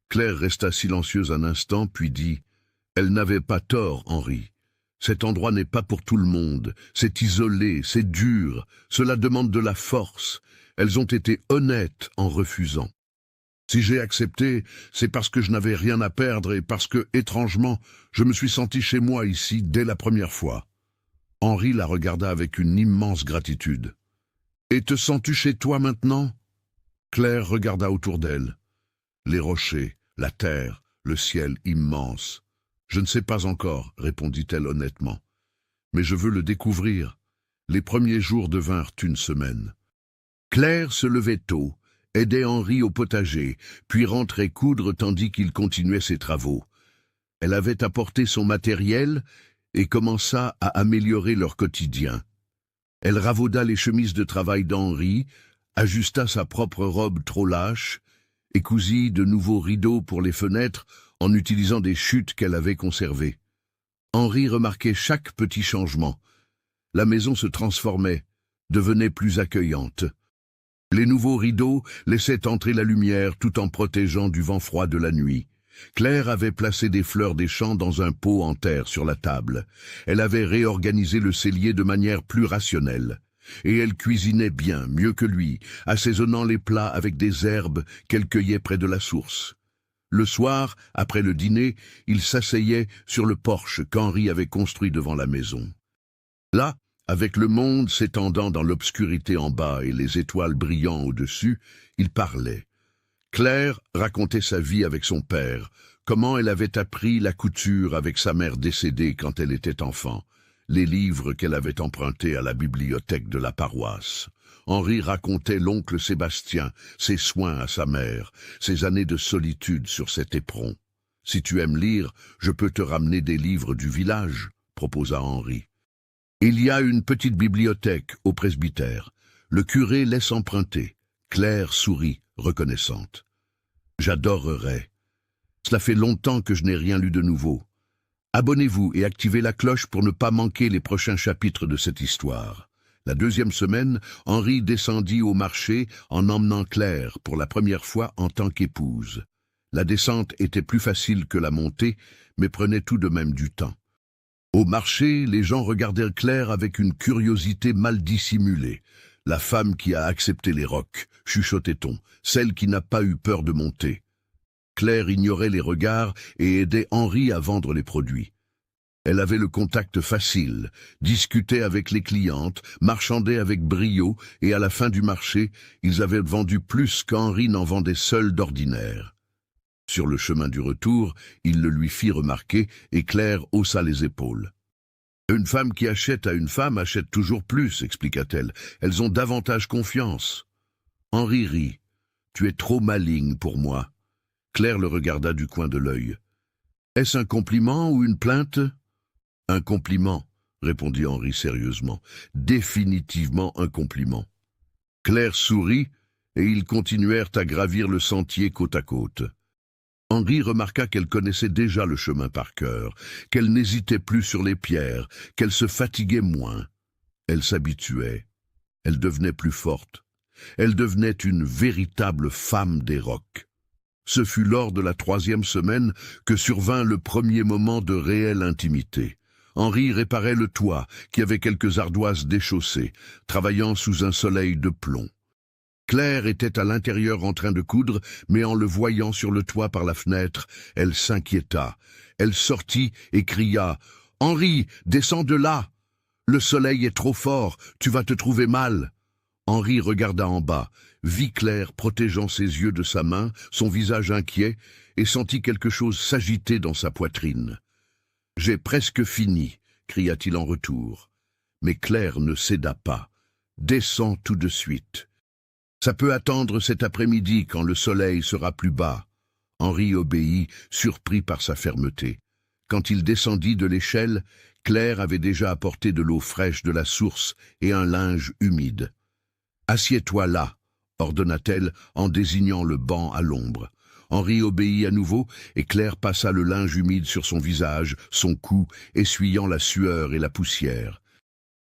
Claire resta silencieuse un instant, puis dit « Elle n'avait pas tort, Henri. Cet endroit n'est pas pour tout le monde. C'est isolé, c'est dur. Cela demande de la force. Elles ont été honnêtes en refusant. Si j'ai accepté, c'est parce que je n'avais rien à perdre et parce que, étrangement, je me suis senti chez moi ici dès la première fois. » Henri la regarda avec une immense gratitude. « Et te sens-tu chez toi maintenant ?» Claire regarda autour d'elle. Les rochers, la terre, le ciel immense. « Je ne sais pas encore, » répondit-elle honnêtement. « Mais je veux le découvrir. » Les premiers jours devinrent une semaine. Claire se levait tôt, aidait Henri au potager, puis rentrait coudre tandis qu'il continuait ses travaux. Elle avait apporté son matériel et commença à améliorer leur quotidien. Elle ravauda les chemises de travail d'Henri, ajusta sa propre robe trop lâche et cousit de nouveaux rideaux pour les fenêtres en utilisant des chutes qu'elle avait conservées. Henri remarquait chaque petit changement. La maison se transformait, devenait plus accueillante. Les nouveaux rideaux laissaient entrer la lumière tout en protégeant du vent froid de la nuit. Claire avait placé des fleurs des champs dans un pot en terre sur la table. Elle avait réorganisé le cellier de manière plus rationnelle. Et elle cuisinait bien, mieux que lui, assaisonnant les plats avec des herbes qu'elle cueillait près de la source. Le soir, après le dîner, il s'asseyait sur le porche qu'Henri avait construit devant la maison. Là, avec le monde s'étendant dans l'obscurité en bas et les étoiles brillant au-dessus, il parlait. Claire racontait sa vie avec son père, comment elle avait appris la couture avec sa mère décédée quand elle était enfant, les livres qu'elle avait empruntés à la bibliothèque de la paroisse. Henri racontait l'oncle Sébastien, ses soins à sa mère, ses années de solitude sur cet éperon. « Si tu aimes lire, je peux te ramener des livres du village, » proposa Henri. « Il y a une petite bibliothèque au presbytère. Le curé laisse emprunter. » Claire sourit, reconnaissante. « J'adorerais. Cela fait longtemps que je n'ai rien lu de nouveau. Abonnez-vous et activez la cloche pour ne pas manquer les prochains chapitres de cette histoire. » La deuxième semaine, Henri descendit au marché en emmenant Claire pour la première fois en tant qu'épouse. La descente était plus facile que la montée, mais prenait tout de même du temps. Au marché, les gens regardèrent Claire avec une curiosité mal dissimulée. « La femme qui a accepté les rocs », chuchotait-on, « celle qui n'a pas eu peur de monter. » Claire ignorait les regards et aidait Henri à vendre les produits. Elle avait le contact facile, discutait avec les clientes, marchandait avec brio, et à la fin du marché, ils avaient vendu plus qu'Henri n'en vendait seul d'ordinaire. Sur le chemin du retour, il le lui fit remarquer, et Claire haussa les épaules. « Une femme qui achète à une femme achète toujours plus, » expliqua-t-elle. « Elles ont davantage confiance. » Henri rit. « Tu es trop maligne pour moi. » Claire le regarda du coin de l'œil. « Est-ce un compliment ou une plainte ?»« Un compliment, » répondit Henri sérieusement. « Définitivement un compliment. » Claire sourit, et ils continuèrent à gravir le sentier côte à côte. Henri remarqua qu'elle connaissait déjà le chemin par cœur, qu'elle n'hésitait plus sur les pierres, qu'elle se fatiguait moins. Elle s'habituait. Elle devenait plus forte. Elle devenait une véritable femme des rocs. Ce fut lors de la 3e semaine que survint le premier moment de réelle intimité. Henri réparait le toit, qui avait quelques ardoises déchaussées, travaillant sous un soleil de plomb. Claire était à l'intérieur en train de coudre, mais en le voyant sur le toit par la fenêtre, elle s'inquiéta. Elle sortit et cria « Henri, descends de là! Le soleil est trop fort, tu vas te trouver mal !» Henri regarda en bas, vit Claire protégeant ses yeux de sa main, son visage inquiet, et sentit quelque chose s'agiter dans sa poitrine. « J'ai presque fini !» cria-t-il en retour. Mais Claire ne céda pas. « Descends tout de suite. » Ça peut attendre cet après-midi quand le soleil sera plus bas. Henri obéit, surpris par sa fermeté. Quand il descendit de l'échelle, Claire avait déjà apporté de l'eau fraîche de la source et un linge humide. « Assieds-toi là », ordonna-t-elle en désignant le banc à l'ombre. Henri obéit à nouveau et Claire passa le linge humide sur son visage, son cou, essuyant la sueur et la poussière.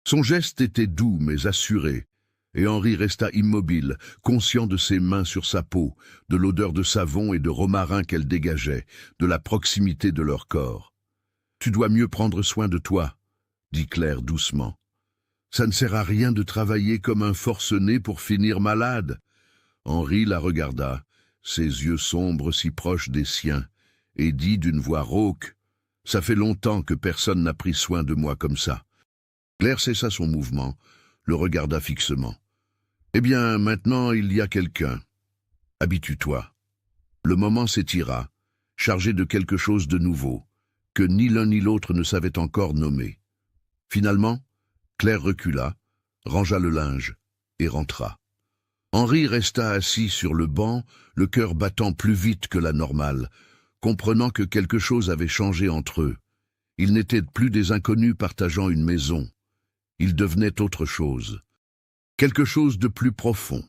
Son geste était doux mais assuré. « et Henri resta immobile, conscient de ses mains sur sa peau, de l'odeur de savon et de romarin qu'elle dégageait, de la proximité de leur corps. « Tu dois mieux prendre soin de toi, » dit Claire doucement. « Ça ne sert à rien de travailler comme un forcené pour finir malade. » Henri la regarda, ses yeux sombres si proches des siens, et dit d'une voix rauque, « Ça fait longtemps que personne n'a pris soin de moi comme ça. » Claire cessa son mouvement, le regarda fixement. « Eh bien, maintenant il y a quelqu'un. Habitue-toi. » Le moment s'étira, chargé de quelque chose de nouveau, que ni l'un ni l'autre ne savait encore nommer. Finalement, Claire recula, rangea le linge et rentra. Henri resta assis sur le banc, le cœur battant plus vite que la normale, comprenant que quelque chose avait changé entre eux. Ils n'étaient plus des inconnus partageant une maison. Ils devenaient autre chose. Quelque chose de plus profond.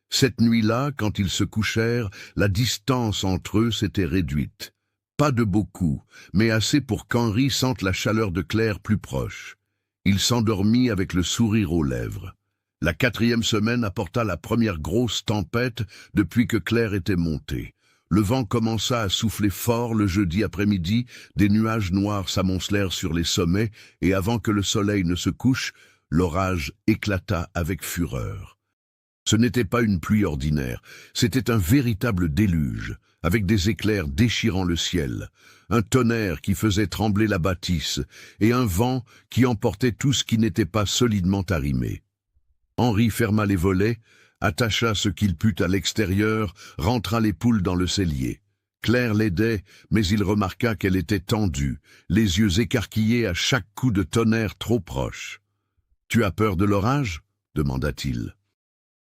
Cette nuit-là, quand ils se couchèrent, la distance entre eux s'était réduite. Pas de beaucoup, mais assez pour qu'Henri sente la chaleur de Claire plus proche. Il s'endormit avec le sourire aux lèvres. La 4e semaine apporta la première grosse tempête depuis que Claire était montée. Le vent commença à souffler fort le jeudi après-midi, des nuages noirs s'amoncelèrent sur les sommets, et avant que le soleil ne se couche, l'orage éclata avec fureur. Ce n'était pas une pluie ordinaire, c'était un véritable déluge, avec des éclairs déchirant le ciel, un tonnerre qui faisait trembler la bâtisse, et un vent qui emportait tout ce qui n'était pas solidement arrimé. Henri ferma les volets, attacha ce qu'il put à l'extérieur, rentra les poules dans le cellier. Claire l'aidait, mais il remarqua qu'elle était tendue, les yeux écarquillés à chaque coup de tonnerre trop proche. « Tu as peur de l'orage » demanda-t-il.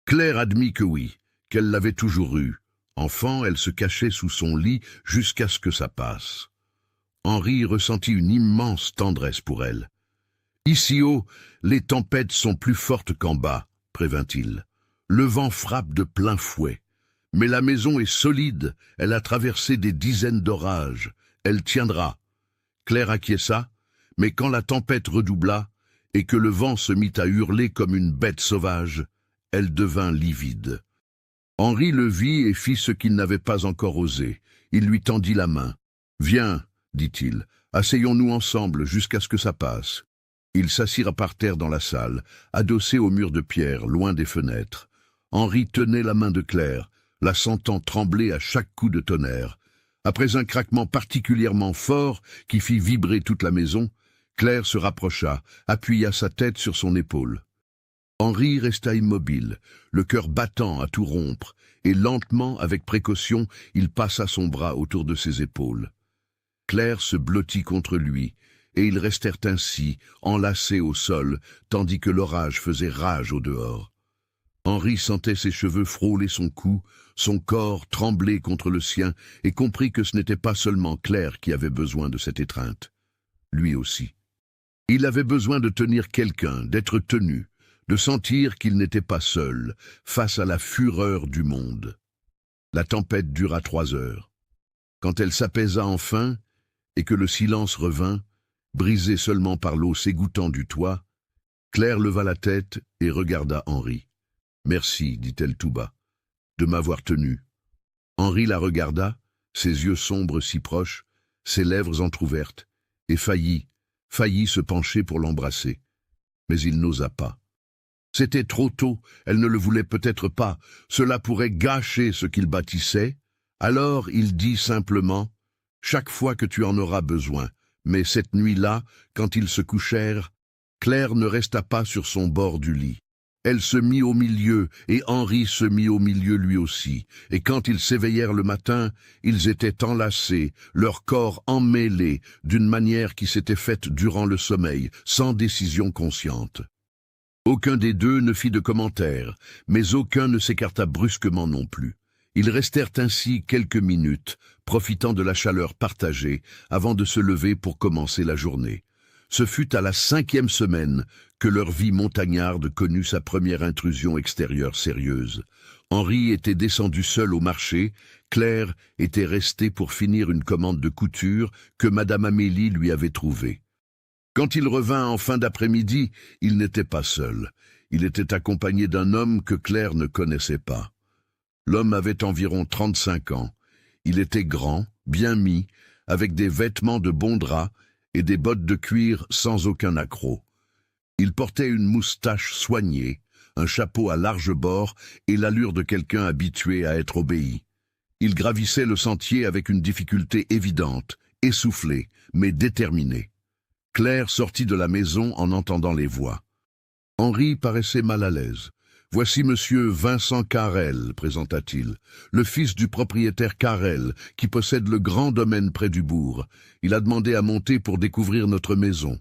Claire admit que oui, qu'elle l'avait toujours eu. Enfant, elle se cachait sous son lit jusqu'à ce que ça passe. Henri ressentit une immense tendresse pour elle. « Ici haut, les tempêtes sont plus fortes qu'en bas, » prévint-il. « Le vent frappe de plein fouet. Mais la maison est solide, elle a traversé des dizaines d'orages. Elle tiendra. » Claire acquiesça, mais quand la tempête redoubla et que le vent se mit à hurler comme une bête sauvage, elle devint livide. Henri le vit et fit ce qu'il n'avait pas encore osé. Il lui tendit la main. « Viens, dit-il, asseyons-nous ensemble jusqu'à ce que ça passe. » Ils s'assirent par terre dans la salle, adossés au mur de pierre, loin des fenêtres. Henri tenait la main de Claire, la sentant trembler à chaque coup de tonnerre. Après un craquement particulièrement fort qui fit vibrer toute la maison, Claire se rapprocha, appuya sa tête sur son épaule. Henri resta immobile, le cœur battant à tout rompre, et lentement, avec précaution, il passa son bras autour de ses épaules. Claire se blottit contre lui, et ils restèrent ainsi, enlacés au sol, tandis que l'orage faisait rage au dehors. Henri sentait ses cheveux frôler son cou, son corps trembler contre le sien, et comprit que ce n'était pas seulement Claire qui avait besoin de cette étreinte. Lui aussi. Il avait besoin de tenir quelqu'un, d'être tenu, de sentir qu'il n'était pas seul, face à la fureur du monde. La tempête dura 3 heures. Quand elle s'apaisa enfin, et que le silence revint, brisé seulement par l'eau s'égouttant du toit, Claire leva la tête et regarda Henri. « Merci, dit-elle tout bas, de m'avoir tenu. » Henri la regarda, ses yeux sombres si proches, ses lèvres entr'ouvertes, et faillit se pencher pour l'embrasser. Mais il n'osa pas. C'était trop tôt, elle ne le voulait peut-être pas, cela pourrait gâcher ce qu'il bâtissait. Alors il dit simplement « Chaque fois que tu en auras besoin », mais cette nuit-là, quand ils se couchèrent, Claire ne resta pas sur son bord du lit. Elle se mit au milieu, et Henri se mit au milieu lui aussi, et quand ils s'éveillèrent le matin, ils étaient enlacés, leurs corps emmêlés, d'une manière qui s'était faite durant le sommeil, sans décision consciente. Aucun des deux ne fit de commentaires, mais aucun ne s'écarta brusquement non plus. Ils restèrent ainsi quelques minutes, profitant de la chaleur partagée, avant de se lever pour commencer la journée. Ce fut à la 5e semaine que leur vie montagnarde connut sa première intrusion extérieure sérieuse. Henri était descendu seul au marché, Claire était restée pour finir une commande de couture que Madame Amélie lui avait trouvée. Quand il revint en fin d'après-midi, il n'était pas seul. Il était accompagné d'un homme que Claire ne connaissait pas. L'homme avait environ 35 ans. Il était grand, bien mis, avec des vêtements de bon drap et des bottes de cuir sans aucun accroc. Il portait une moustache soignée, un chapeau à large bord et l'allure de quelqu'un habitué à être obéi. Il gravissait le sentier avec une difficulté évidente, essoufflé, mais déterminé. Claire sortit de la maison en entendant les voix. Henri paraissait mal à l'aise. « Voici monsieur Vincent Carrel, présenta-t-il, le fils du propriétaire Carrel, qui possède le grand domaine près du bourg. Il a demandé à monter pour découvrir notre maison. »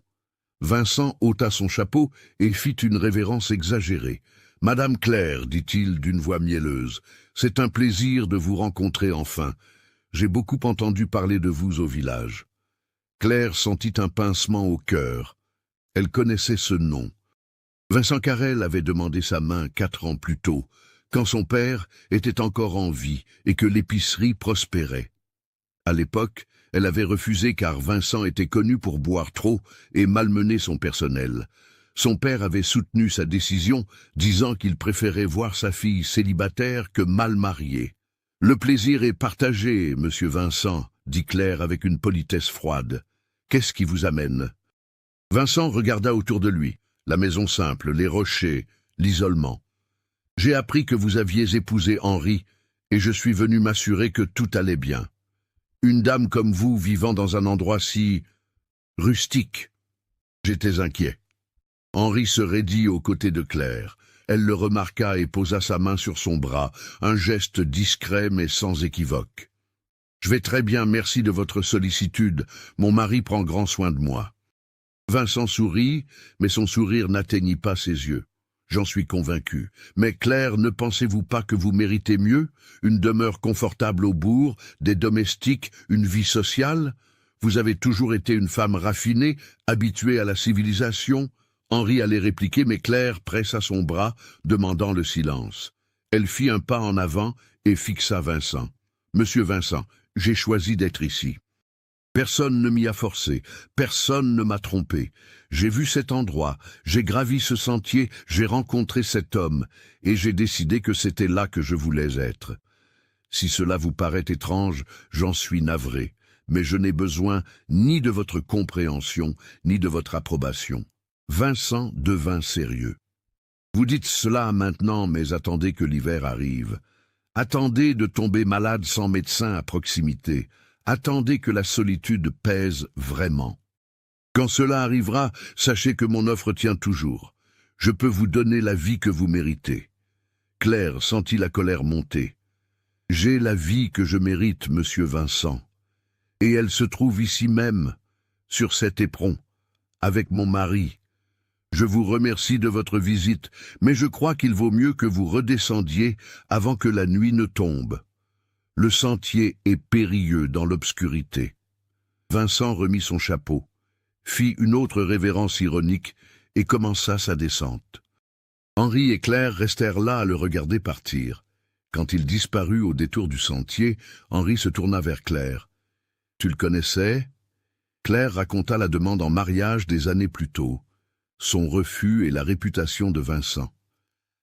Vincent ôta son chapeau et fit une révérence exagérée. « Madame Claire, dit-il d'une voix mielleuse, c'est un plaisir de vous rencontrer enfin. J'ai beaucoup entendu parler de vous au village. » Claire sentit un pincement au cœur. Elle connaissait ce nom. Vincent Carrel avait demandé sa main 4 ans plus tôt, quand son père était encore en vie et que l'épicerie prospérait. À l'époque, elle avait refusé car Vincent était connu pour boire trop et malmener son personnel. Son père avait soutenu sa décision, disant qu'il préférait voir sa fille célibataire que mal mariée. « Le plaisir est partagé, monsieur Vincent, » dit Claire avec une politesse froide. « Qu'est-ce qui vous amène ?» Vincent regarda autour de lui, la maison simple, les rochers, l'isolement. « J'ai appris que vous aviez épousé Henri, et je suis venu m'assurer que tout allait bien. Une dame comme vous vivant dans un endroit si rustique. » J'étais inquiet. Henri se raidit aux côtés de Claire. Elle le remarqua et posa sa main sur son bras, un geste discret mais sans équivoque. « Je vais très bien, merci de votre sollicitude. Mon mari prend grand soin de moi. » Vincent sourit, mais son sourire n'atteignit pas ses yeux. « J'en suis convaincu. Mais Claire, ne pensez-vous pas que vous méritez mieux? Une demeure confortable au bourg, des domestiques, une vie sociale? Vous avez toujours été une femme raffinée, habituée à la civilisation. » Henri allait répliquer, mais Claire pressa son bras, demandant le silence. Elle fit un pas en avant et fixa Vincent. « Monsieur Vincent, j'ai choisi d'être ici. Personne ne m'y a forcé, personne ne m'a trompé. J'ai vu cet endroit, j'ai gravi ce sentier, j'ai rencontré cet homme, et j'ai décidé que c'était là que je voulais être. Si cela vous paraît étrange, j'en suis navré, mais je n'ai besoin ni de votre compréhension, ni de votre approbation. » Vincent devint sérieux. « Vous dites cela maintenant, mais attendez que l'hiver arrive. Attendez de tomber malade sans médecin à proximité. Attendez que la solitude pèse vraiment. Quand cela arrivera, sachez que mon offre tient toujours. Je peux vous donner la vie que vous méritez. » Claire sentit la colère monter. « J'ai la vie que je mérite, monsieur Vincent. Et elle se trouve ici même, sur cet éperon, avec mon mari. Je vous remercie de votre visite, mais je crois qu'il vaut mieux que vous redescendiez avant que la nuit ne tombe. Le sentier est périlleux dans l'obscurité. » Vincent remit son chapeau, fit une autre révérence ironique et commença sa descente. Henri et Claire restèrent là à le regarder partir. Quand il disparut au détour du sentier, Henri se tourna vers Claire. « Tu le connaissais ?» Claire raconta la demande en mariage des années plus tôt, son refus et la réputation de Vincent.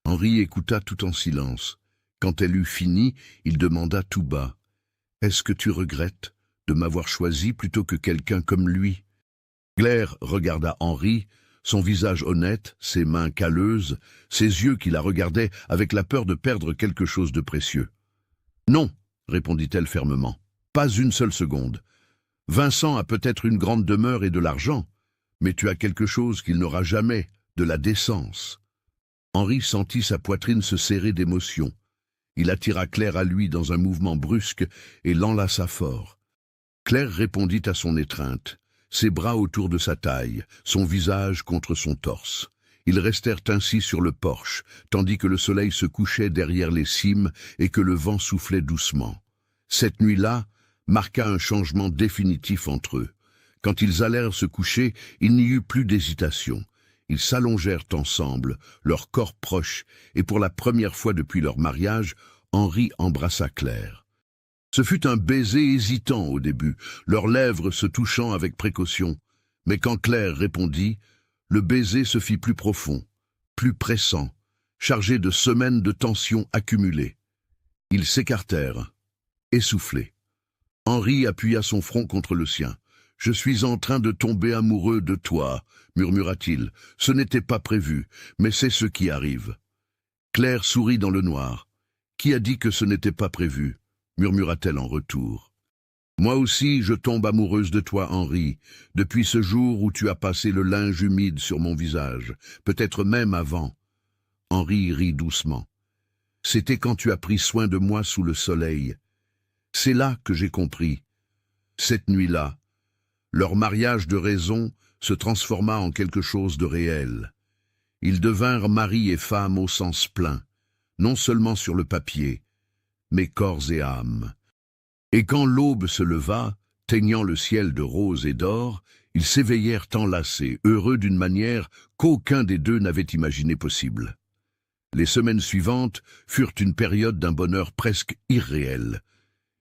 Henri écouta tout en silence. Quand elle eut fini, il demanda tout bas. « Est-ce que tu regrettes de m'avoir choisi plutôt que quelqu'un comme lui ?» Claire regarda Henri, son visage honnête, ses mains calleuses, ses yeux qui la regardaient avec la peur de perdre quelque chose de précieux. « Non, » répondit-elle fermement, « pas une seule seconde. Vincent a peut-être une grande demeure et de l'argent, mais tu as quelque chose qu'il n'aura jamais, de la décence. » Henri sentit sa poitrine se serrer d'émotion. Il attira Claire à lui dans un mouvement brusque et l'enlaça fort. Claire répondit à son étreinte, ses bras autour de sa taille, son visage contre son torse. Ils restèrent ainsi sur le porche, tandis que le soleil se couchait derrière les cimes et que le vent soufflait doucement. Cette nuit-là marqua un changement définitif entre eux. Quand ils allèrent se coucher, il n'y eut plus d'hésitation. Ils s'allongèrent ensemble, leurs corps proches, et pour la première fois depuis leur mariage, Henri embrassa Claire. Ce fut un baiser hésitant au début, leurs lèvres se touchant avec précaution. Mais quand Claire répondit, le baiser se fit plus profond, plus pressant, chargé de semaines de tensions accumulées. Ils s'écartèrent, essoufflés. Henri appuya son front contre le sien. « Je suis en train de tomber amoureux de toi, » murmura-t-il. « Ce n'était pas prévu, mais c'est ce qui arrive. » Claire sourit dans le noir. « Qui a dit que ce n'était pas prévu ?» murmura-t-elle en retour. « Moi aussi, je tombe amoureuse de toi, Henri, depuis ce jour où tu as passé le linge humide sur mon visage, peut-être même avant. » Henri rit doucement. « C'était quand tu as pris soin de moi sous le soleil. C'est là que j'ai compris. Cette nuit-là, leur mariage de raison se transforma en quelque chose de réel. Ils devinrent mari et femme au sens plein, non seulement sur le papier, mais corps et âme. Et quand l'aube se leva, teignant le ciel de rose et d'or, ils s'éveillèrent enlacés, heureux d'une manière qu'aucun des deux n'avait imaginé possible. Les semaines suivantes furent une période d'un bonheur presque irréel.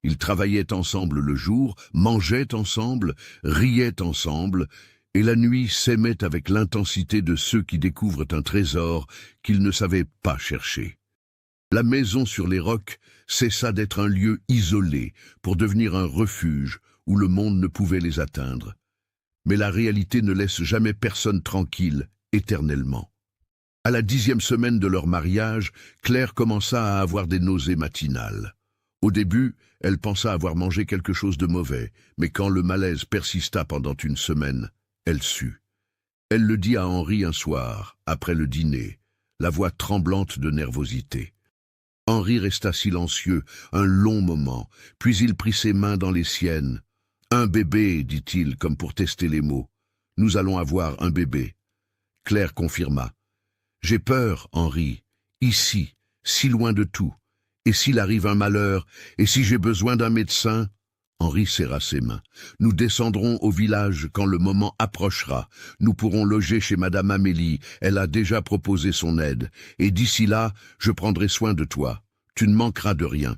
Ils travaillaient ensemble le jour, mangeaient ensemble, riaient ensemble, et la nuit s'aimaient avec l'intensité de ceux qui découvrent un trésor qu'ils ne savaient pas chercher. La maison sur les rocs cessa d'être un lieu isolé pour devenir un refuge où le monde ne pouvait les atteindre. Mais la réalité ne laisse jamais personne tranquille, éternellement. À la 10e semaine de leur mariage, Claire commença à avoir des nausées matinales. Au début, elle pensa avoir mangé quelque chose de mauvais, mais quand le malaise persista pendant une semaine, elle sut. Elle le dit à Henri un soir, après le dîner, la voix tremblante de nervosité. Henri resta silencieux un long moment, puis il prit ses mains dans les siennes. « Un bébé, dit-il, comme pour tester les mots. Nous allons avoir un bébé. » Claire confirma. « J'ai peur, Henri, ici, si loin de tout. Et s'il arrive un malheur, et si j'ai besoin d'un médecin ?» Henri serra ses mains. « Nous descendrons au village quand le moment approchera. Nous pourrons loger chez Madame Amélie. Elle a déjà proposé son aide. Et d'ici là, je prendrai soin de toi. Tu ne manqueras de rien. »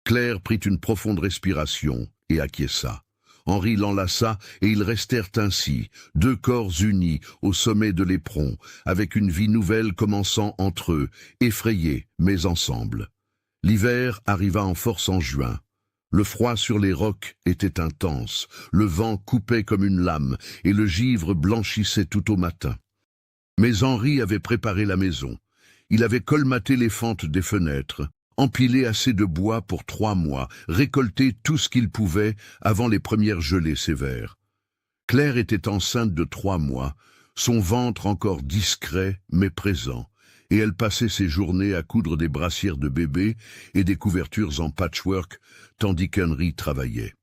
Claire prit une profonde respiration et acquiesça. Henri l'enlaça et ils restèrent ainsi, deux corps unis au sommet de l'éperon, avec une vie nouvelle commençant entre eux, effrayés mais ensemble. L'hiver arriva en force en juin. Le froid sur les rocs était intense, le vent coupait comme une lame et le givre blanchissait tout au matin. Mais Henri avait préparé la maison. Il avait colmaté les fentes des fenêtres, empilé assez de bois pour 3 mois, récolté tout ce qu'il pouvait avant les premières gelées sévères. Claire était enceinte de 3 mois, son ventre encore discret mais présent, et elle passait ses journées à coudre des brassières de bébé et des couvertures en patchwork, tandis qu'Henri travaillait.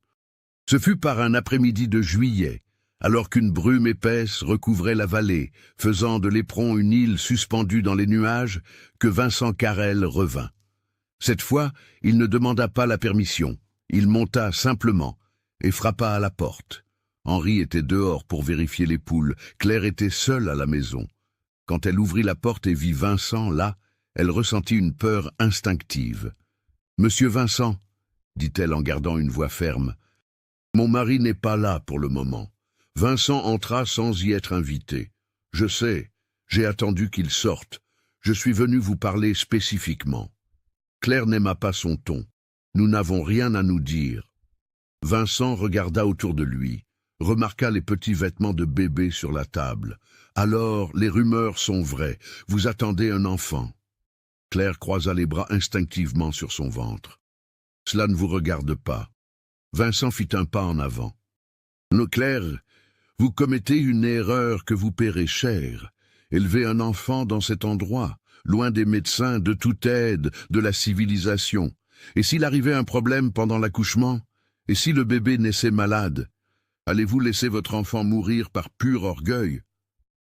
Ce fut par un après-midi de juillet, alors qu'une brume épaisse recouvrait la vallée, faisant de l'éperon une île suspendue dans les nuages, que Vincent Carrel revint. Cette fois, il ne demanda pas la permission. Il monta simplement et frappa à la porte. Henri était dehors pour vérifier les poules. Claire était seule à la maison. Quand elle ouvrit la porte et vit Vincent là, elle ressentit une peur instinctive. « Monsieur Vincent, » dit-elle en gardant une voix ferme, « mon mari n'est pas là pour le moment. » Vincent entra sans y être invité. « Je sais, j'ai attendu qu'il sorte. Je suis venu vous parler spécifiquement. » Claire n'aima pas son ton. « Nous n'avons rien à nous dire. » Vincent regarda autour de lui, remarqua les petits vêtements de bébé sur la table. « Alors, les rumeurs sont vraies. Vous attendez un enfant. » Claire croisa les bras instinctivement sur son ventre. « Cela ne vous regarde pas. » Vincent fit un pas en avant. « Non, Claire, vous commettez une erreur que vous paierez cher. Élever un enfant dans cet endroit, loin des médecins, de toute aide, de la civilisation. Et s'il arrivait un problème pendant l'accouchement? Et si le bébé naissait malade? Allez-vous laisser votre enfant mourir par pur orgueil? »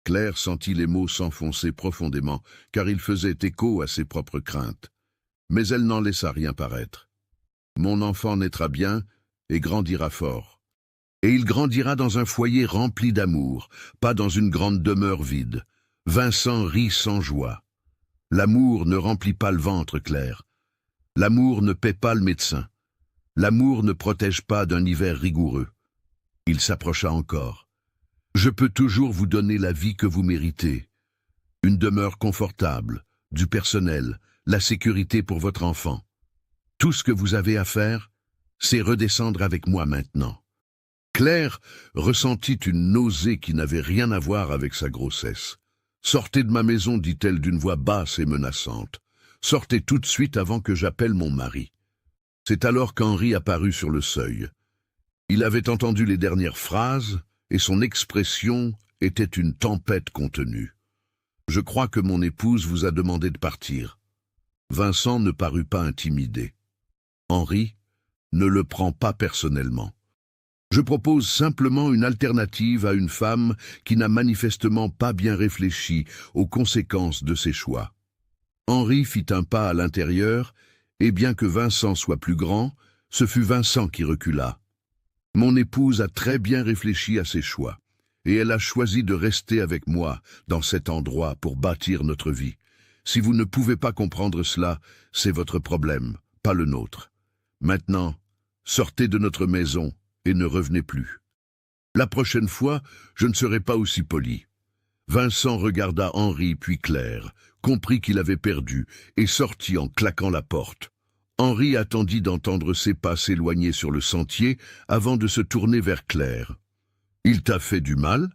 Claire sentit les mots s'enfoncer profondément, car ils faisaient écho à ses propres craintes. Mais elle n'en laissa rien paraître. « Mon enfant naîtra bien et grandira fort. Et il grandira dans un foyer rempli d'amour, pas dans une grande demeure vide. » Vincent rit sans joie. L'amour ne remplit pas le ventre, Claire. L'amour ne paie pas le médecin. L'amour ne protège pas d'un hiver rigoureux. Il s'approcha encore. « Je peux toujours vous donner la vie que vous méritez. Une demeure confortable, du personnel, la sécurité pour votre enfant. Tout ce que vous avez à faire, c'est redescendre avec moi maintenant. Claire ressentit une nausée qui n'avait rien à voir avec sa grossesse. « Sortez de ma maison » dit-elle d'une voix basse et menaçante. « Sortez tout de suite avant que j'appelle mon mari. » C'est alors qu'Henri apparut sur le seuil. Il avait entendu les dernières phrases et son expression était une tempête contenue. « Je crois que mon épouse vous a demandé de partir. » Vincent ne parut pas intimidé. « Henri, ne le prends pas personnellement. Je propose simplement une alternative à une femme qui n'a manifestement pas bien réfléchi aux conséquences de ses choix. » Henri fit un pas à l'intérieur, et bien que Vincent soit plus grand, ce fut Vincent qui recula. « Mon épouse a très bien réfléchi à ses choix, et elle a choisi de rester avec moi dans cet endroit pour bâtir notre vie. Si vous ne pouvez pas comprendre cela, c'est votre problème, pas le nôtre. Maintenant, sortez de notre maison et ne revenez plus. La prochaine fois, je ne serai pas aussi poli. » Vincent regarda Henri puis Claire, comprit qu'il avait perdu et sortit en claquant la porte. Henri attendit d'entendre ses pas s'éloigner sur le sentier avant de se tourner vers Claire. « Il t'a fait du mal ?»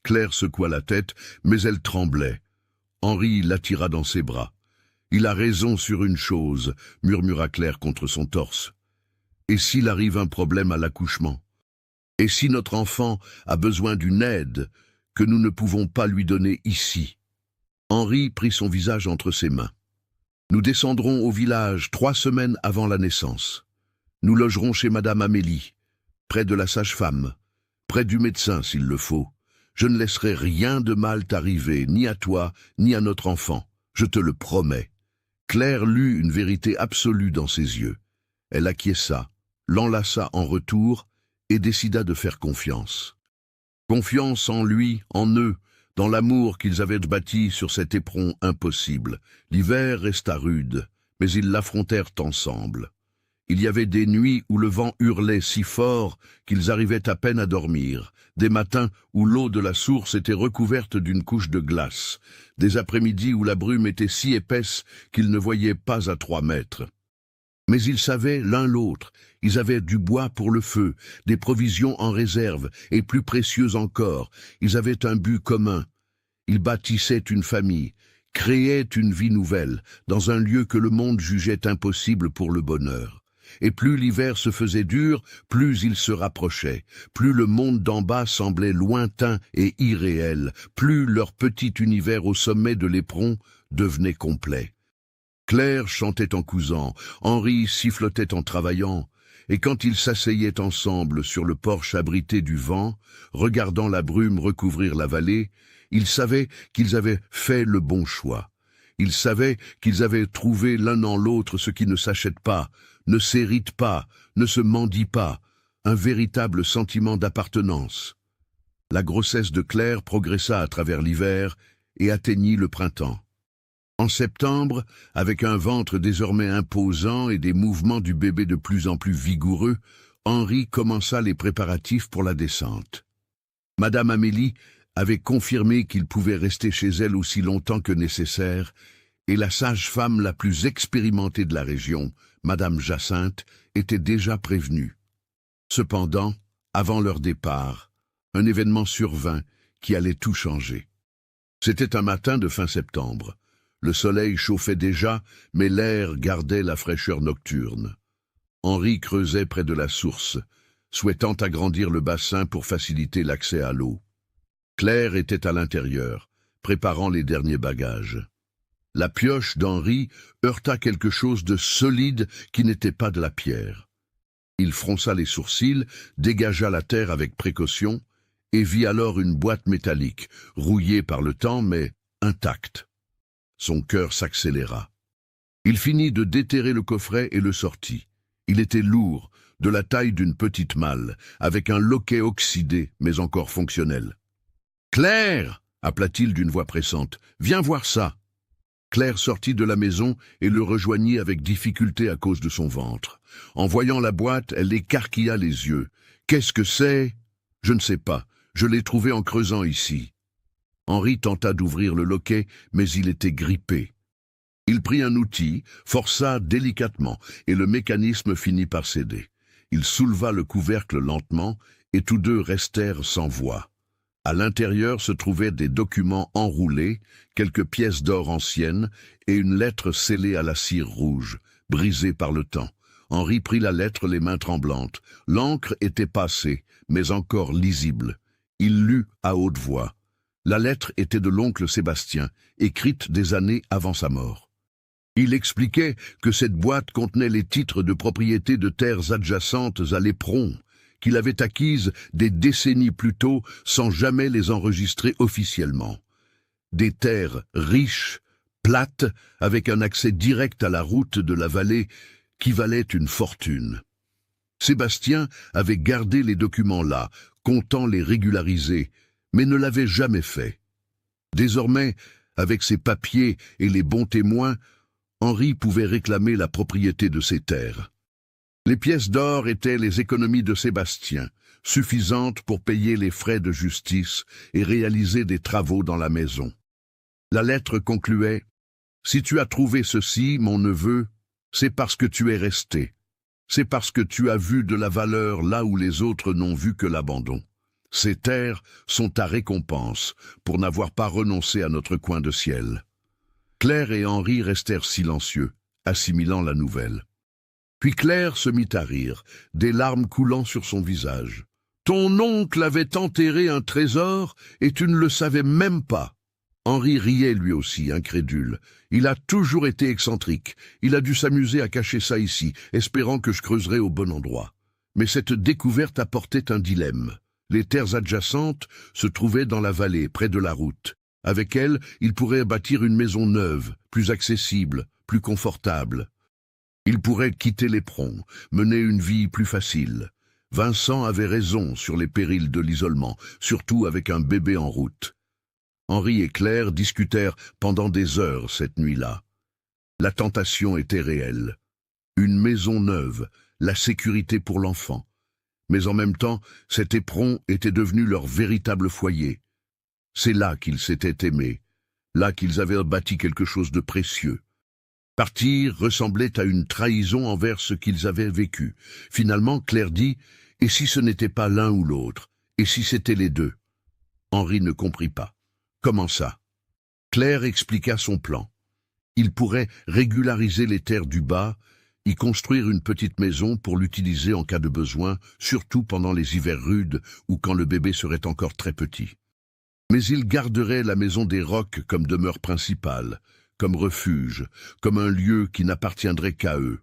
Claire secoua la tête, mais elle tremblait. Henri l'attira dans ses bras. « Il a raison sur une chose, » murmura Claire contre son torse. « Et s'il arrive un problème à l'accouchement? Et si notre enfant a besoin d'une aide que nous ne pouvons pas lui donner ici ?» Henri prit son visage entre ses mains. « Nous descendrons au village 3 semaines avant la naissance. Nous logerons chez Madame Amélie, près de la sage-femme, près du médecin s'il le faut. Je ne laisserai rien de mal t'arriver, ni à toi, ni à notre enfant. Je te le promets. » Claire lut une vérité absolue dans ses yeux. Elle acquiesça, l'enlaça en retour et décida de faire confiance. Confiance en lui, en eux, dans l'amour qu'ils avaient bâti sur cet éperon impossible. L'hiver resta rude, mais ils l'affrontèrent ensemble. Il y avait des nuits où le vent hurlait si fort qu'ils arrivaient à peine à dormir, des matins où l'eau de la source était recouverte d'une couche de glace, des après-midi où la brume était si épaisse qu'ils ne voyaient pas à 3 mètres. Mais ils savaient l'un l'autre, ils avaient du bois pour le feu, des provisions en réserve, et plus précieux encore, ils avaient un but commun. Ils bâtissaient une famille, créaient une vie nouvelle, dans un lieu que le monde jugeait impossible pour le bonheur. Et plus l'hiver se faisait dur, plus ils se rapprochaient, plus le monde d'en bas semblait lointain et irréel, plus leur petit univers au sommet de l'éperon devenait complet. Claire chantait en cousant, Henri sifflotait en travaillant, et quand ils s'asseyaient ensemble sur le porche abrité du vent, regardant la brume recouvrir la vallée, ils savaient qu'ils avaient fait le bon choix. Ils savaient qu'ils avaient trouvé l'un en l'autre ce qui ne s'achète pas, ne s'hérite pas, ne se mendie pas, un véritable sentiment d'appartenance. La grossesse de Claire progressa à travers l'hiver et atteignit le printemps. En septembre, avec un ventre désormais imposant et des mouvements du bébé de plus en plus vigoureux, Henri commença les préparatifs pour la descente. Madame Amélie avait confirmé qu'il pouvait rester chez elle aussi longtemps que nécessaire, et la sage-femme la plus expérimentée de la région, Madame Jacinthe, était déjà prévenue. Cependant, avant leur départ, un événement survint qui allait tout changer. C'était un matin de fin septembre. Le soleil chauffait déjà, mais l'air gardait la fraîcheur nocturne. Henri creusait près de la source, souhaitant agrandir le bassin pour faciliter l'accès à l'eau. Claire était à l'intérieur, préparant les derniers bagages. La pioche d'Henri heurta quelque chose de solide qui n'était pas de la pierre. Il fronça les sourcils, dégagea la terre avec précaution, et vit alors une boîte métallique, rouillée par le temps mais intacte. Son cœur s'accéléra. Il finit de déterrer le coffret et le sortit. Il était lourd, de la taille d'une petite malle, avec un loquet oxydé, mais encore fonctionnel. « Claire !» appela-t-il d'une voix pressante. « Viens voir ça !» Claire sortit de la maison et le rejoignit avec difficulté à cause de son ventre. En voyant la boîte, elle écarquilla les yeux. « Qu'est-ce que c'est ?»« Je ne sais pas. Je l'ai trouvé en creusant ici. » Henri tenta d'ouvrir le loquet, mais il était grippé. Il prit un outil, força délicatement, et le mécanisme finit par céder. Il souleva le couvercle lentement, et tous deux restèrent sans voix. À l'intérieur se trouvaient des documents enroulés, quelques pièces d'or anciennes, et une lettre scellée à la cire rouge, brisée par le temps. Henri prit la lettre les mains tremblantes. L'encre était passée, mais encore lisible. Il lut à haute voix. La lettre était de l'oncle Sébastien, écrite des années avant sa mort. Il expliquait que cette boîte contenait les titres de propriété de terres adjacentes à l'Éperon, qu'il avait acquises des décennies plus tôt sans jamais les enregistrer officiellement. Des terres riches, plates, avec un accès direct à la route de la vallée qui valait une fortune. Sébastien avait gardé les documents là, comptant les régulariser, mais ne l'avait jamais fait. Désormais, avec ses papiers et les bons témoins, Henri pouvait réclamer la propriété de ses terres. Les pièces d'or étaient les économies de Sébastien, suffisantes pour payer les frais de justice et réaliser des travaux dans la maison. La lettre concluait « Si tu as trouvé ceci, mon neveu, c'est parce que tu es resté. C'est parce que tu as vu de la valeur là où les autres n'ont vu que l'abandon. Ces terres sont ta récompense pour n'avoir pas renoncé à notre coin de ciel. » Claire et Henri restèrent silencieux, assimilant la nouvelle. Puis Claire se mit à rire, des larmes coulant sur son visage. « Ton oncle avait enterré un trésor et tu ne le savais même pas. » Henri riait lui aussi, incrédule. Il a toujours été excentrique. Il a dû s'amuser à cacher ça ici, espérant que je creuserais au bon endroit. Mais cette découverte apportait un dilemme. Les terres adjacentes se trouvaient dans la vallée, près de la route. Avec elles, il pourrait bâtir une maison neuve, plus accessible, plus confortable. Il pourrait quitter l'Éperon, mener une vie plus facile. Vincent avait raison sur les périls de l'isolement, surtout avec un bébé en route. Henri et Claire discutèrent pendant des heures cette nuit-là. La tentation était réelle. Une maison neuve, la sécurité pour l'enfant. Mais en même temps, cet éperon était devenu leur véritable foyer. C'est là qu'ils s'étaient aimés, là qu'ils avaient bâti quelque chose de précieux. Partir ressemblait à une trahison envers ce qu'ils avaient vécu. Finalement, Claire dit « Et si ce n'était pas l'un ou l'autre? Et si c'était les deux ?» Henri ne comprit pas. Comment ça? Claire expliqua son plan. Il pourrait régulariser les terres du bas, y construire une petite maison pour l'utiliser en cas de besoin, surtout pendant les hivers rudes ou quand le bébé serait encore très petit. Mais il garderait la maison des Rocs comme demeure principale, comme refuge, comme un lieu qui n'appartiendrait qu'à eux.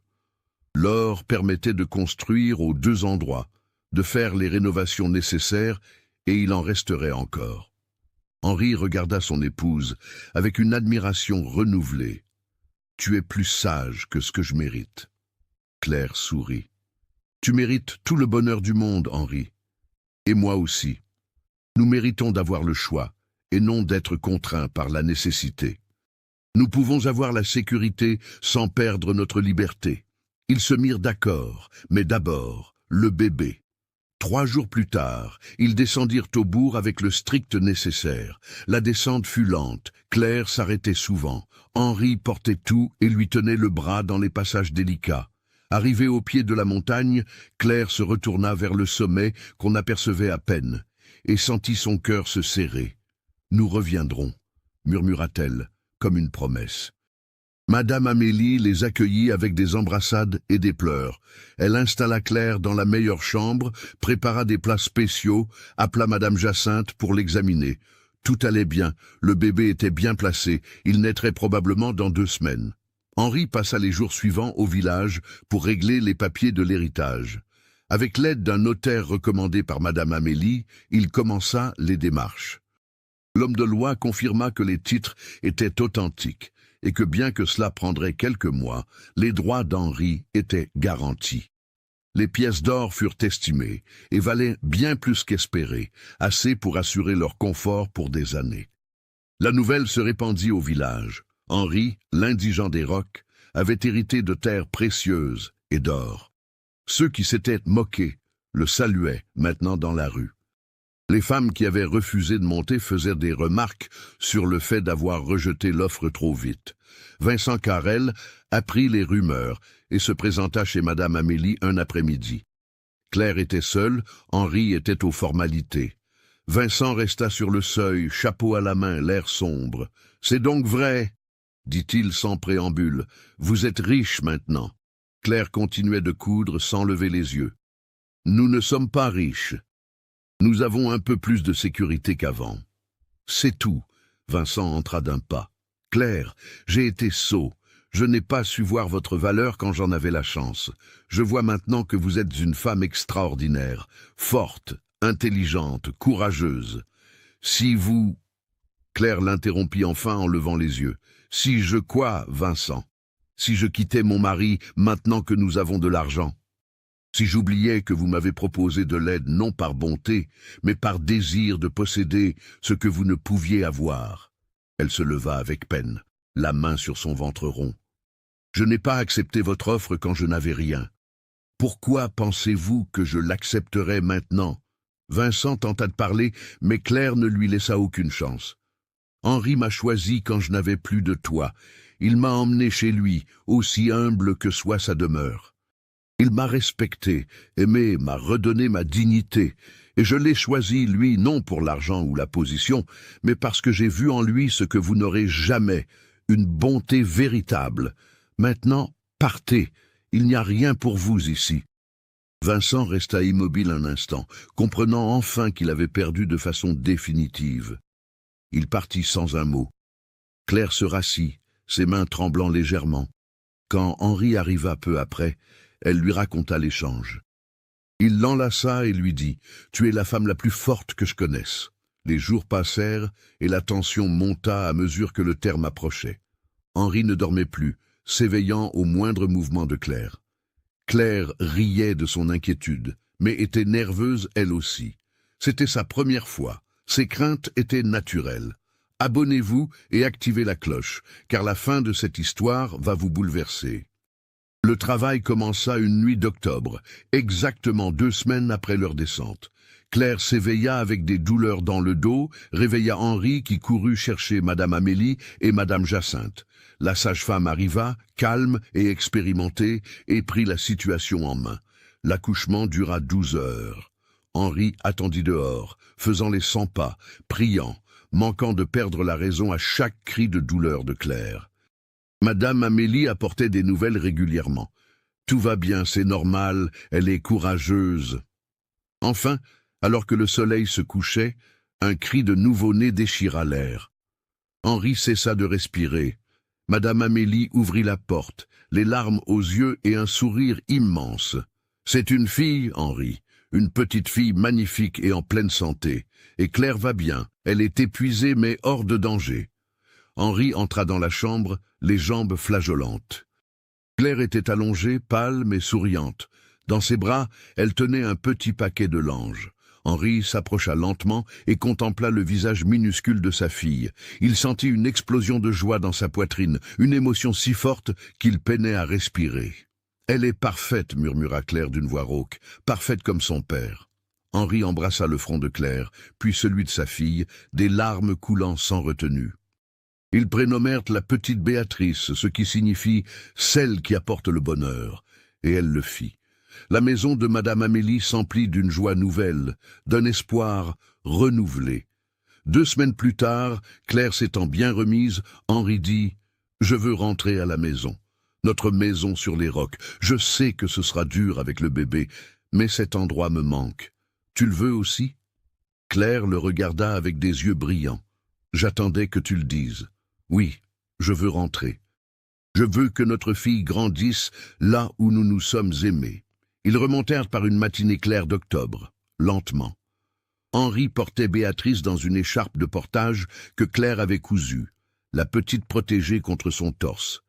L'or permettait de construire aux deux endroits, de faire les rénovations nécessaires, et il en resterait encore. Henri regarda son épouse avec une admiration renouvelée. « Tu es plus sage que ce que je mérite. » Claire sourit. « Tu mérites tout le bonheur du monde, Henri. Et moi aussi. Nous méritons d'avoir le choix, et non d'être contraints par la nécessité. Nous pouvons avoir la sécurité sans perdre notre liberté. » Ils se mirent d'accord, mais d'abord, le bébé. 3 jours plus tard, ils descendirent au bourg avec le strict nécessaire. La descente fut lente, Claire s'arrêtait souvent. Henri portait tout et lui tenait le bras dans les passages délicats. Arrivée au pied de la montagne, Claire se retourna vers le sommet qu'on apercevait à peine, et sentit son cœur se serrer. « Nous reviendrons », murmura-t-elle, comme une promesse. Madame Amélie les accueillit avec des embrassades et des pleurs. Elle installa Claire dans la meilleure chambre, prépara des plats spéciaux, appela Madame Jacinthe pour l'examiner. Tout allait bien, le bébé était bien placé, il naîtrait probablement dans 2 semaines. Henri passa les jours suivants au village pour régler les papiers de l'héritage. Avec l'aide d'un notaire recommandé par Madame Amélie, il commença les démarches. L'homme de loi confirma que les titres étaient authentiques et que bien que cela prendrait quelques mois, les droits d'Henri étaient garantis. Les pièces d'or furent estimées et valaient bien plus qu'espéré, assez pour assurer leur confort pour des années. La nouvelle se répandit au village. Henri, l'indigent des Rocs, avait hérité de terres précieuses et d'or. Ceux qui s'étaient moqués le saluaient maintenant dans la rue. Les femmes qui avaient refusé de monter faisaient des remarques sur le fait d'avoir rejeté l'offre trop vite. Vincent Carrel apprit les rumeurs et se présenta chez Madame Amélie un après-midi. Claire était seule, Henri était aux formalités. Vincent resta sur le seuil, chapeau à la main, l'air sombre. « C'est donc vrai ?» dit-il sans préambule. « Vous êtes riche maintenant. » Claire continuait de coudre sans lever les yeux. « Nous ne sommes pas riches. Nous avons un peu plus de sécurité qu'avant. » « C'est tout. » Vincent entra d'un pas. « Claire, j'ai été sot. Je n'ai pas su voir votre valeur quand j'en avais la chance. Je vois maintenant que vous êtes une femme extraordinaire, forte, intelligente, courageuse. Si vous... » Claire l'interrompit enfin en levant les yeux. « Si je quoi, Vincent? Si je quittais mon mari maintenant que nous avons de l'argent? Si j'oubliais que vous m'avez proposé de l'aide non par bonté, mais par désir de posséder ce que vous ne pouviez avoir ?» Elle se leva avec peine, la main sur son ventre rond. « Je n'ai pas accepté votre offre quand je n'avais rien. Pourquoi pensez-vous que je l'accepterais maintenant ?» Vincent tenta de parler, mais Claire ne lui laissa aucune chance. « Henri m'a choisi quand je n'avais plus de toi. Il m'a emmené chez lui, aussi humble que soit sa demeure. Il m'a respecté, aimé, m'a redonné ma dignité, et je l'ai choisi, lui, non pour l'argent ou la position, mais parce que j'ai vu en lui ce que vous n'aurez jamais, une bonté véritable. Maintenant, partez, il n'y a rien pour vous ici. » Vincent resta immobile un instant, comprenant enfin qu'il avait perdu de façon définitive. Il partit sans un mot. Claire se rassit, ses mains tremblant légèrement. Quand Henri arriva peu après, elle lui raconta l'échange. Il l'enlaça et lui dit « Tu es la femme la plus forte que je connaisse. » Les jours passèrent et la tension monta à mesure que le terme approchait. Henri ne dormait plus, s'éveillant au moindre mouvement de Claire. Claire riait de son inquiétude, mais était nerveuse elle aussi. C'était sa première fois. Ses craintes étaient naturelles. Abonnez-vous et activez la cloche, car la fin de cette histoire va vous bouleverser. Le travail commença une nuit d'octobre, exactement 2 semaines après leur descente. Claire s'éveilla avec des douleurs dans le dos, réveilla Henri qui courut chercher Madame Amélie et Madame Jacinthe. La sage-femme arriva, calme et expérimentée, et prit la situation en main. L'accouchement dura 12 heures. Henri attendit dehors, faisant les 100 pas, priant, manquant de perdre la raison à chaque cri de douleur de Claire. Madame Amélie apportait des nouvelles régulièrement. « Tout va bien, c'est normal, elle est courageuse. » Enfin, alors que le soleil se couchait, un cri de nouveau-né déchira l'air. Henri cessa de respirer. Madame Amélie ouvrit la porte, les larmes aux yeux et un sourire immense. « C'est une fille, Henri, une petite fille magnifique et en pleine santé. Et Claire va bien, elle est épuisée mais hors de danger. » Henri entra dans la chambre, les jambes flageolantes. Claire était allongée, pâle mais souriante. Dans ses bras, elle tenait un petit paquet de langes. Henri s'approcha lentement et contempla le visage minuscule de sa fille. Il sentit une explosion de joie dans sa poitrine, une émotion si forte qu'il peinait à respirer. « Elle est parfaite », murmura Claire d'une voix rauque, « parfaite comme son père. » Henri embrassa le front de Claire, puis celui de sa fille, des larmes coulant sans retenue. Ils prénommèrent la petite Béatrice, ce qui signifie « celle qui apporte le bonheur », et elle le fit. La maison de Madame Amélie s'emplit d'une joie nouvelle, d'un espoir renouvelé. 2 semaines plus tard, Claire s'étant bien remise, Henri dit « Je veux rentrer à la maison. Notre maison sur les rocs. Je sais que ce sera dur avec le bébé, mais cet endroit me manque. Tu le veux aussi ?» Claire le regarda avec des yeux brillants. « J'attendais que tu le dises. Oui, je veux rentrer. Je veux que notre fille grandisse là où nous nous sommes aimés. » Ils remontèrent par une matinée claire d'octobre, lentement. Henri portait Béatrice dans une écharpe de portage que Claire avait cousue, la petite protégée contre son torse.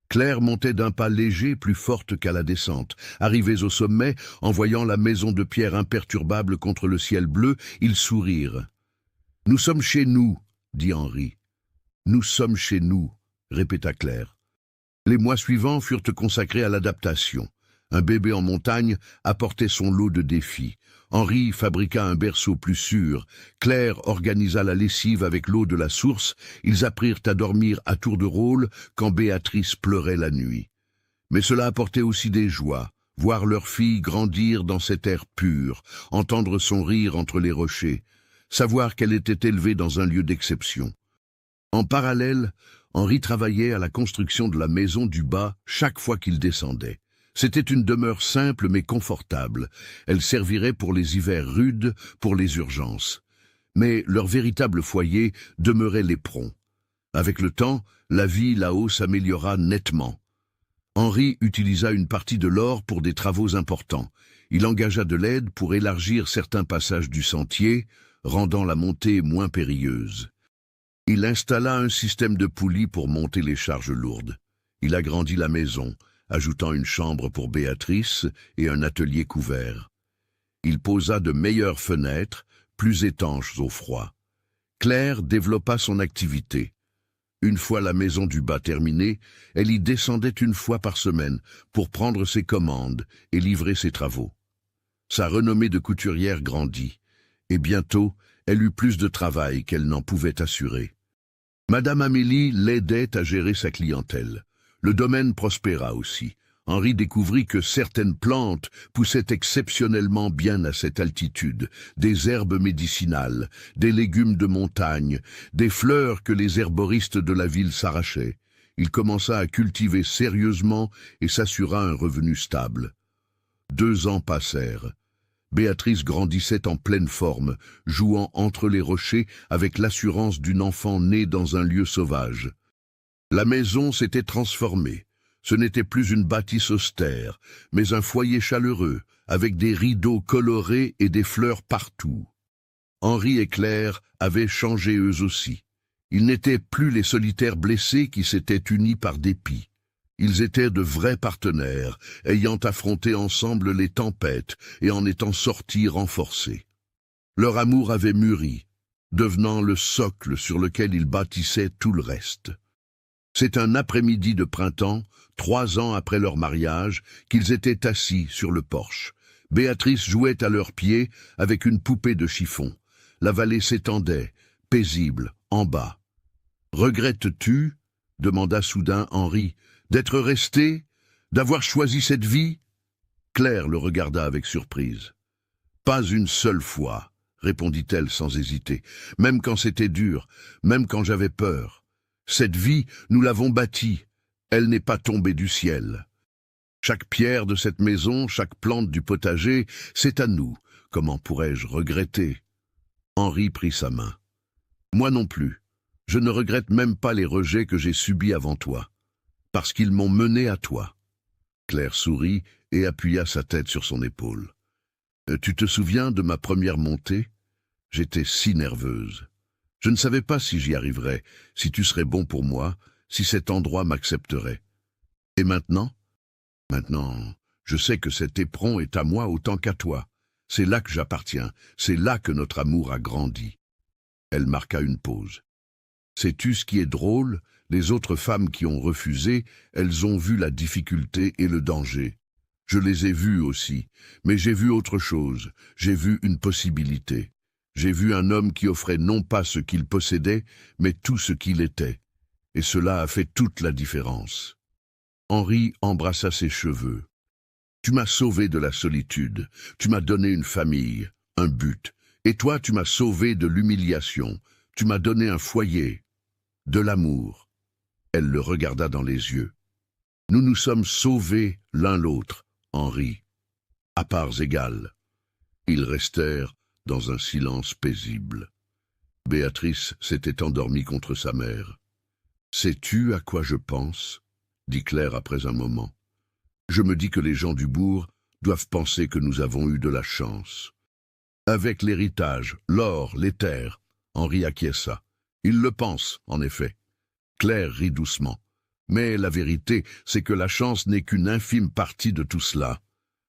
Claire montait d'un pas léger, plus forte qu'à la descente. Arrivés au sommet, en voyant la maison de pierre imperturbable contre le ciel bleu, ils sourirent. « Nous sommes chez nous, » dit Henri. « Nous sommes chez nous, » répéta Claire. Les mois suivants furent consacrés à l'adaptation. Un bébé en montagne apportait son lot de défis. Henri fabriqua un berceau plus sûr. Claire organisa la lessive avec l'eau de la source. Ils apprirent à dormir à tour de rôle quand Béatrice pleurait la nuit. Mais cela apportait aussi des joies. Voir leur fille grandir dans cet air pur, entendre son rire entre les rochers, savoir qu'elle était élevée dans un lieu d'exception. En parallèle, Henri travaillait à la construction de la maison du bas chaque fois qu'il descendait. C'était une demeure simple mais confortable. Elle servirait pour les hivers rudes, pour les urgences. Mais leur véritable foyer demeurait l'éperon. Avec le temps, la vie là-haut s'améliora nettement. Henri utilisa une partie de l'or pour des travaux importants. Il engagea de l'aide pour élargir certains passages du sentier, rendant la montée moins périlleuse. Il installa un système de poulies pour monter les charges lourdes. Il agrandit la maison, ajoutant une chambre pour Béatrice et un atelier couvert. Il posa de meilleures fenêtres, plus étanches au froid. Claire développa son activité. Une fois la maison du bas terminée, elle y descendait une fois par semaine pour prendre ses commandes et livrer ses travaux. Sa renommée de couturière grandit, et bientôt, elle eut plus de travail qu'elle n'en pouvait assurer. Madame Amélie l'aidait à gérer sa clientèle. Le domaine prospéra aussi. Henri découvrit que certaines plantes poussaient exceptionnellement bien à cette altitude, des herbes médicinales, des légumes de montagne, des fleurs que les herboristes de la ville s'arrachaient. Il commença à cultiver sérieusement et s'assura un revenu stable. 2 ans passèrent. Béatrice grandissait en pleine forme, jouant entre les rochers avec l'assurance d'une enfant née dans un lieu sauvage. La maison s'était transformée. Ce n'était plus une bâtisse austère, mais un foyer chaleureux, avec des rideaux colorés et des fleurs partout. Henri et Claire avaient changé eux aussi. Ils n'étaient plus les solitaires blessés qui s'étaient unis par dépit. Ils étaient de vrais partenaires, ayant affronté ensemble les tempêtes et en étant sortis renforcés. Leur amour avait mûri, devenant le socle sur lequel ils bâtissaient tout le reste. C'est un après-midi de printemps, 3 ans après leur mariage, qu'ils étaient assis sur le porche. Béatrice jouait à leurs pieds avec une poupée de chiffon. La vallée s'étendait, paisible, en bas. « Regrettes-tu, demanda soudain Henri, d'être resté, d'avoir choisi cette vie ?» Claire le regarda avec surprise. « Pas une seule fois, » répondit-elle sans hésiter, « même quand c'était dur, même quand j'avais peur. Cette vie, nous l'avons bâtie, elle n'est pas tombée du ciel. Chaque pierre de cette maison, chaque plante du potager, c'est à nous. Comment pourrais-je regretter ?» Henri prit sa main. « Moi non plus. Je ne regrette même pas les rejets que j'ai subis avant toi, parce qu'ils m'ont mené à toi. » Claire sourit et appuya sa tête sur son épaule. « Tu te souviens de ma première montée? J'étais si nerveuse. Je ne savais pas si j'y arriverais, si tu serais bon pour moi, si cet endroit m'accepterait. Et maintenant? Maintenant, je sais que cet éperon est à moi autant qu'à toi. C'est là que j'appartiens, c'est là que notre amour a grandi. » Elle marqua une pause. « Sais-tu ce qui est drôle? Les autres femmes qui ont refusé, elles ont vu la difficulté et le danger. Je les ai vues aussi, mais j'ai vu autre chose, j'ai vu une possibilité. J'ai vu un homme qui offrait non pas ce qu'il possédait, mais tout ce qu'il était. Et cela a fait toute la différence. » Henri embrassa ses cheveux. « Tu m'as sauvé de la solitude, tu m'as donné une famille, un but. Et toi, tu m'as sauvé de l'humiliation, tu m'as donné un foyer, de l'amour. » Elle le regarda dans les yeux. « Nous nous sommes sauvés l'un l'autre, Henri, à parts égales. » Ils restèrent dans un silence paisible. Béatrice s'était endormie contre sa mère. « Sais-tu à quoi je pense ?» dit Claire après un moment. « Je me dis que les gens du bourg doivent penser que nous avons eu de la chance. » Avec l'héritage, l'or, les terres, Henri acquiesça. Ils le pensent, en effet. Claire rit doucement. Mais la vérité, c'est que la chance n'est qu'une infime partie de tout cela.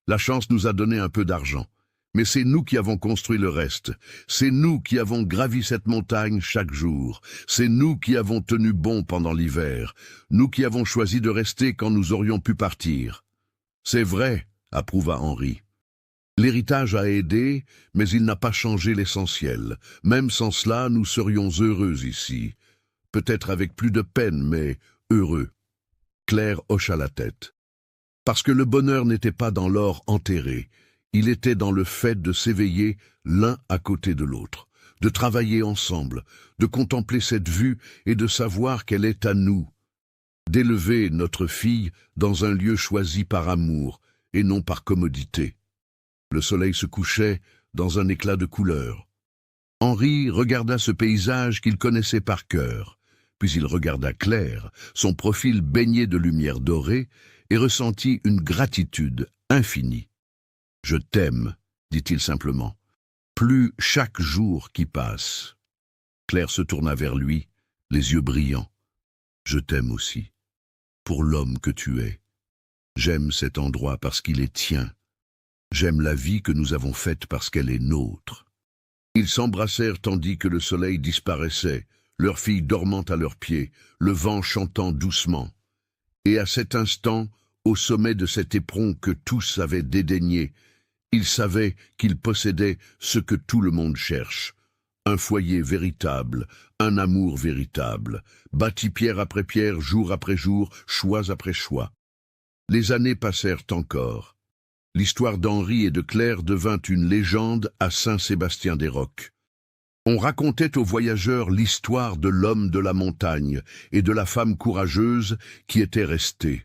La chance nous a donné un peu d'argent. Mais c'est nous qui avons construit le reste. C'est nous qui avons gravi cette montagne chaque jour. C'est nous qui avons tenu bon pendant l'hiver. Nous qui avons choisi de rester quand nous aurions pu partir. C'est vrai, approuva Henri. L'héritage a aidé, mais il n'a pas changé l'essentiel. Même sans cela, nous serions heureux ici. Peut-être avec plus de peine, mais heureux. Claire hocha la tête. Parce que le bonheur n'était pas dans l'or enterré. Il était dans le fait de s'éveiller l'un à côté de l'autre, de travailler ensemble, de contempler cette vue et de savoir qu'elle est à nous, d'élever notre fille dans un lieu choisi par amour et non par commodité. Le soleil se couchait dans un éclat de couleurs. Henri regarda ce paysage qu'il connaissait par cœur, puis il regarda Claire, son profil baigné de lumière dorée, et ressentit une gratitude infinie. « Je t'aime », dit-il simplement, « plus chaque jour qui passe. » Claire se tourna vers lui, les yeux brillants. « Je t'aime aussi, pour l'homme que tu es. J'aime cet endroit parce qu'il est tien. J'aime la vie que nous avons faite parce qu'elle est nôtre. » Ils s'embrassèrent tandis que le soleil disparaissait, leur fille dormant à leurs pieds, le vent chantant doucement. Et à cet instant, au sommet de cet éperon que tous avaient dédaigné, ils savaient qu'ils possédaient ce que tout le monde cherche. Un foyer véritable, un amour véritable, bâti pierre après pierre, jour après jour, choix après choix. Les années passèrent encore. L'histoire d'Henri et de Claire devint une légende à Saint-Sébastien-des-Rocs. On racontait aux voyageurs l'histoire de l'homme de la montagne et de la femme courageuse qui était restée.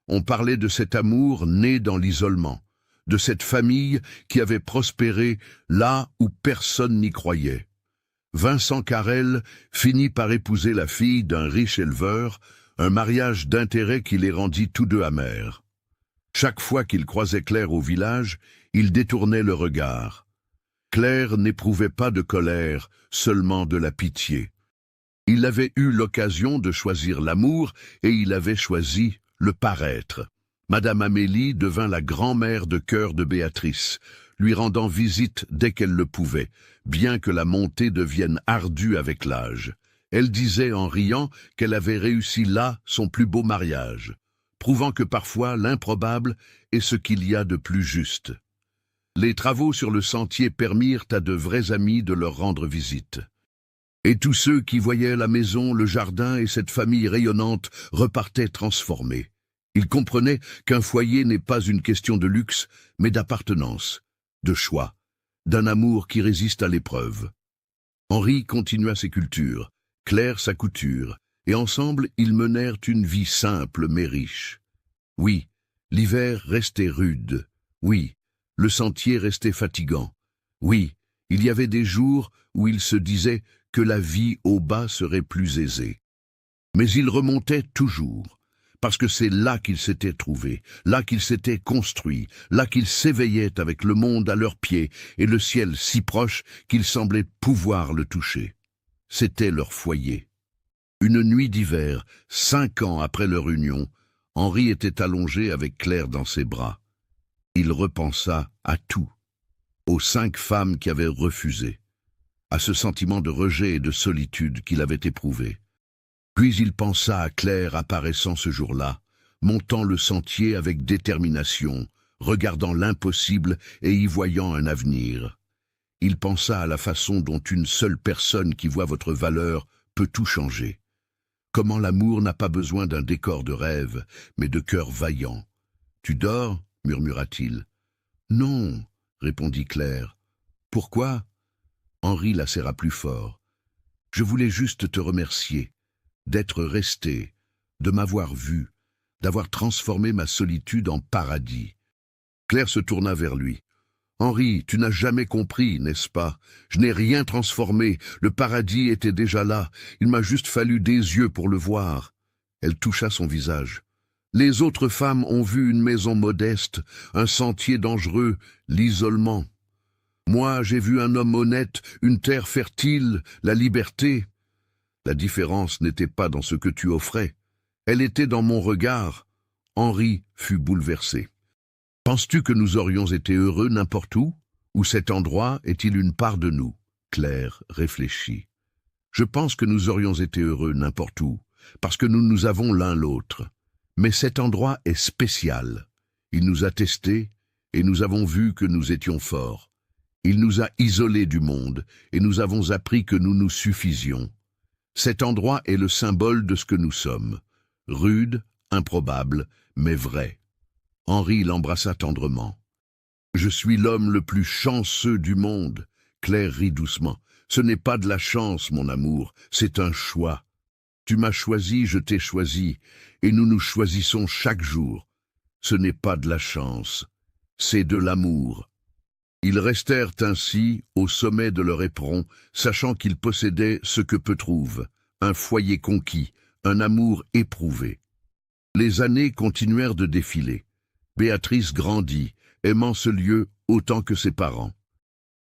On parlait de cet amour né dans l'isolement, de cette famille qui avait prospéré là où personne n'y croyait. Vincent Carrel finit par épouser la fille d'un riche éleveur, un mariage d'intérêt qui les rendit tous deux amers. Chaque fois qu'il croisait Claire au village, il détournait le regard. Claire n'éprouvait pas de colère, seulement de la pitié. Il avait eu l'occasion de choisir l'amour et il avait choisi le paraître. Madame Amélie devint la grand-mère de cœur de Béatrice, lui rendant visite dès qu'elle le pouvait, bien que la montée devienne ardue avec l'âge. Elle disait en riant qu'elle avait réussi là son plus beau mariage, prouvant que parfois l'improbable est ce qu'il y a de plus juste. Les travaux sur le sentier permirent à de vrais amis de leur rendre visite. Et tous ceux qui voyaient la maison, le jardin et cette famille rayonnante repartaient transformés. Ils comprenaient qu'un foyer n'est pas une question de luxe, mais d'appartenance, de choix, d'un amour qui résiste à l'épreuve. Henri continua ses cultures, Claire sa couture, et ensemble ils menèrent une vie simple mais riche. Oui, l'hiver restait rude. Oui, le sentier restait fatigant. Oui, il y avait des jours où ils se disaient que la vie au bas serait plus aisée. Mais ils remontaient toujours, parce que c'est là qu'ils s'étaient trouvés, là qu'ils s'étaient construits, là qu'ils s'éveillaient avec le monde à leurs pieds et le ciel si proche qu'ils semblaient pouvoir le toucher. C'était leur foyer. Une nuit d'hiver, 5 ans après leur union, Henri était allongé avec Claire dans ses bras. Il repensa à tout, aux 5 femmes qui avaient refusé, à ce sentiment de rejet et de solitude qu'il avait éprouvé. Puis il pensa à Claire apparaissant ce jour-là, montant le sentier avec détermination, regardant l'impossible et y voyant un avenir. Il pensa à la façon dont une seule personne qui voit votre valeur peut tout changer. Comment l'amour n'a pas besoin d'un décor de rêve, mais de cœur vaillant. « Tu dors » murmura-t-il. « Non » répondit Claire. « Pourquoi » Henri la serra plus fort. « Je voulais juste te remercier, d'être resté, de m'avoir vu, d'avoir transformé ma solitude en paradis. » Claire se tourna vers lui. « Henri, tu n'as jamais compris, n'est-ce pas? Je n'ai rien transformé, le paradis était déjà là, il m'a juste fallu des yeux pour le voir. » Elle toucha son visage. « Les autres femmes ont vu une maison modeste, un sentier dangereux, l'isolement. Moi, j'ai vu un homme honnête, une terre fertile, la liberté. La différence n'était pas dans ce que tu offrais, elle était dans mon regard. » Henri fut bouleversé. « Penses-tu que nous aurions été heureux n'importe où? Ou cet endroit est-il une part de nous ?» Claire réfléchit. « Je pense que nous aurions été heureux n'importe où, parce que nous nous avons l'un l'autre. Mais cet endroit est spécial. Il nous a testés, et nous avons vu que nous étions forts. Il nous a isolés du monde, et nous avons appris que nous nous suffisions. Cet endroit est le symbole de ce que nous sommes. Rude, improbable, mais vrai. Henri l'embrassa tendrement. « Je suis l'homme le plus chanceux du monde. » Claire rit doucement. « Ce n'est pas de la chance, mon amour, c'est un choix. Tu m'as choisi, je t'ai choisi, et nous nous choisissons chaque jour. Ce n'est pas de la chance, c'est de l'amour. » Ils restèrent ainsi, au sommet de leur éperon, sachant qu'ils possédaient ce que peu trouvent, un foyer conquis, un amour éprouvé. Les années continuèrent de défiler. Béatrice grandit, aimant ce lieu autant que ses parents.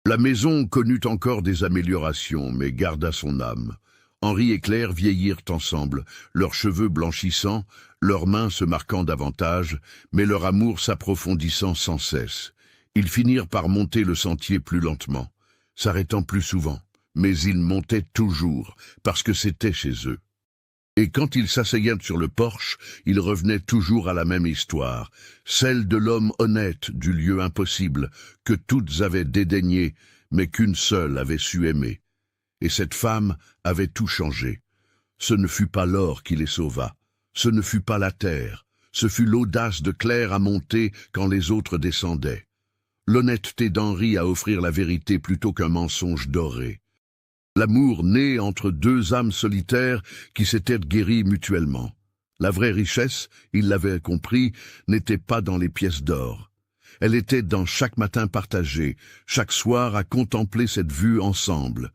La maison connut encore des améliorations, mais garda son âme. Henri et Claire vieillirent ensemble, leurs cheveux blanchissant, leurs mains se marquant davantage, mais leur amour s'approfondissant sans cesse. Ils finirent par monter le sentier plus lentement, s'arrêtant plus souvent, mais ils montaient toujours, parce que c'était chez eux. Et quand ils s'asseyaient sur le porche, ils revenaient toujours à la même histoire, celle de l'homme honnête du lieu impossible, que toutes avaient dédaigné, mais qu'une seule avait su aimer. Et cette femme avait tout changé. Ce ne fut pas l'or qui les sauva, ce ne fut pas la terre, ce fut l'audace de Claire à monter quand les autres descendaient. L'honnêteté d'Henri à offrir la vérité plutôt qu'un mensonge doré. L'amour né entre deux âmes solitaires qui s'étaient guéries mutuellement. La vraie richesse, il l'avait compris, n'était pas dans les pièces d'or. Elle était dans chaque matin partagé, chaque soir à contempler cette vue ensemble,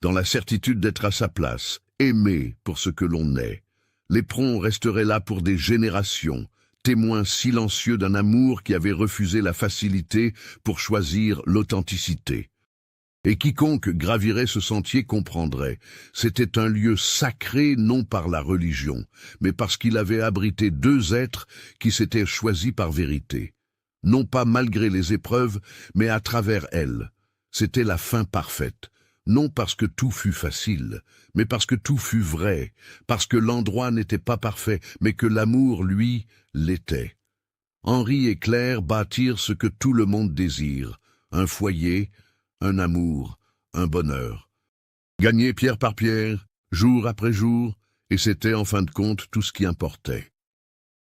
dans la certitude d'être à sa place, aimé pour ce que l'on est. L'éperon resterait là pour des générations, témoin silencieux d'un amour qui avait refusé la facilité pour choisir l'authenticité. Et quiconque gravirait ce sentier comprendrait. C'était un lieu sacré non par la religion, mais parce qu'il avait abrité deux êtres qui s'étaient choisis par vérité. Non pas malgré les épreuves, mais à travers elles. C'était la fin parfaite. Non parce que tout fut facile, mais parce que tout fut vrai, parce que l'endroit n'était pas parfait, mais que l'amour, lui, l'était. Henri et Claire bâtirent ce que tout le monde désire, un foyer, un amour, un bonheur. Gagné pierre par pierre, jour après jour, et c'était en fin de compte tout ce qui importait.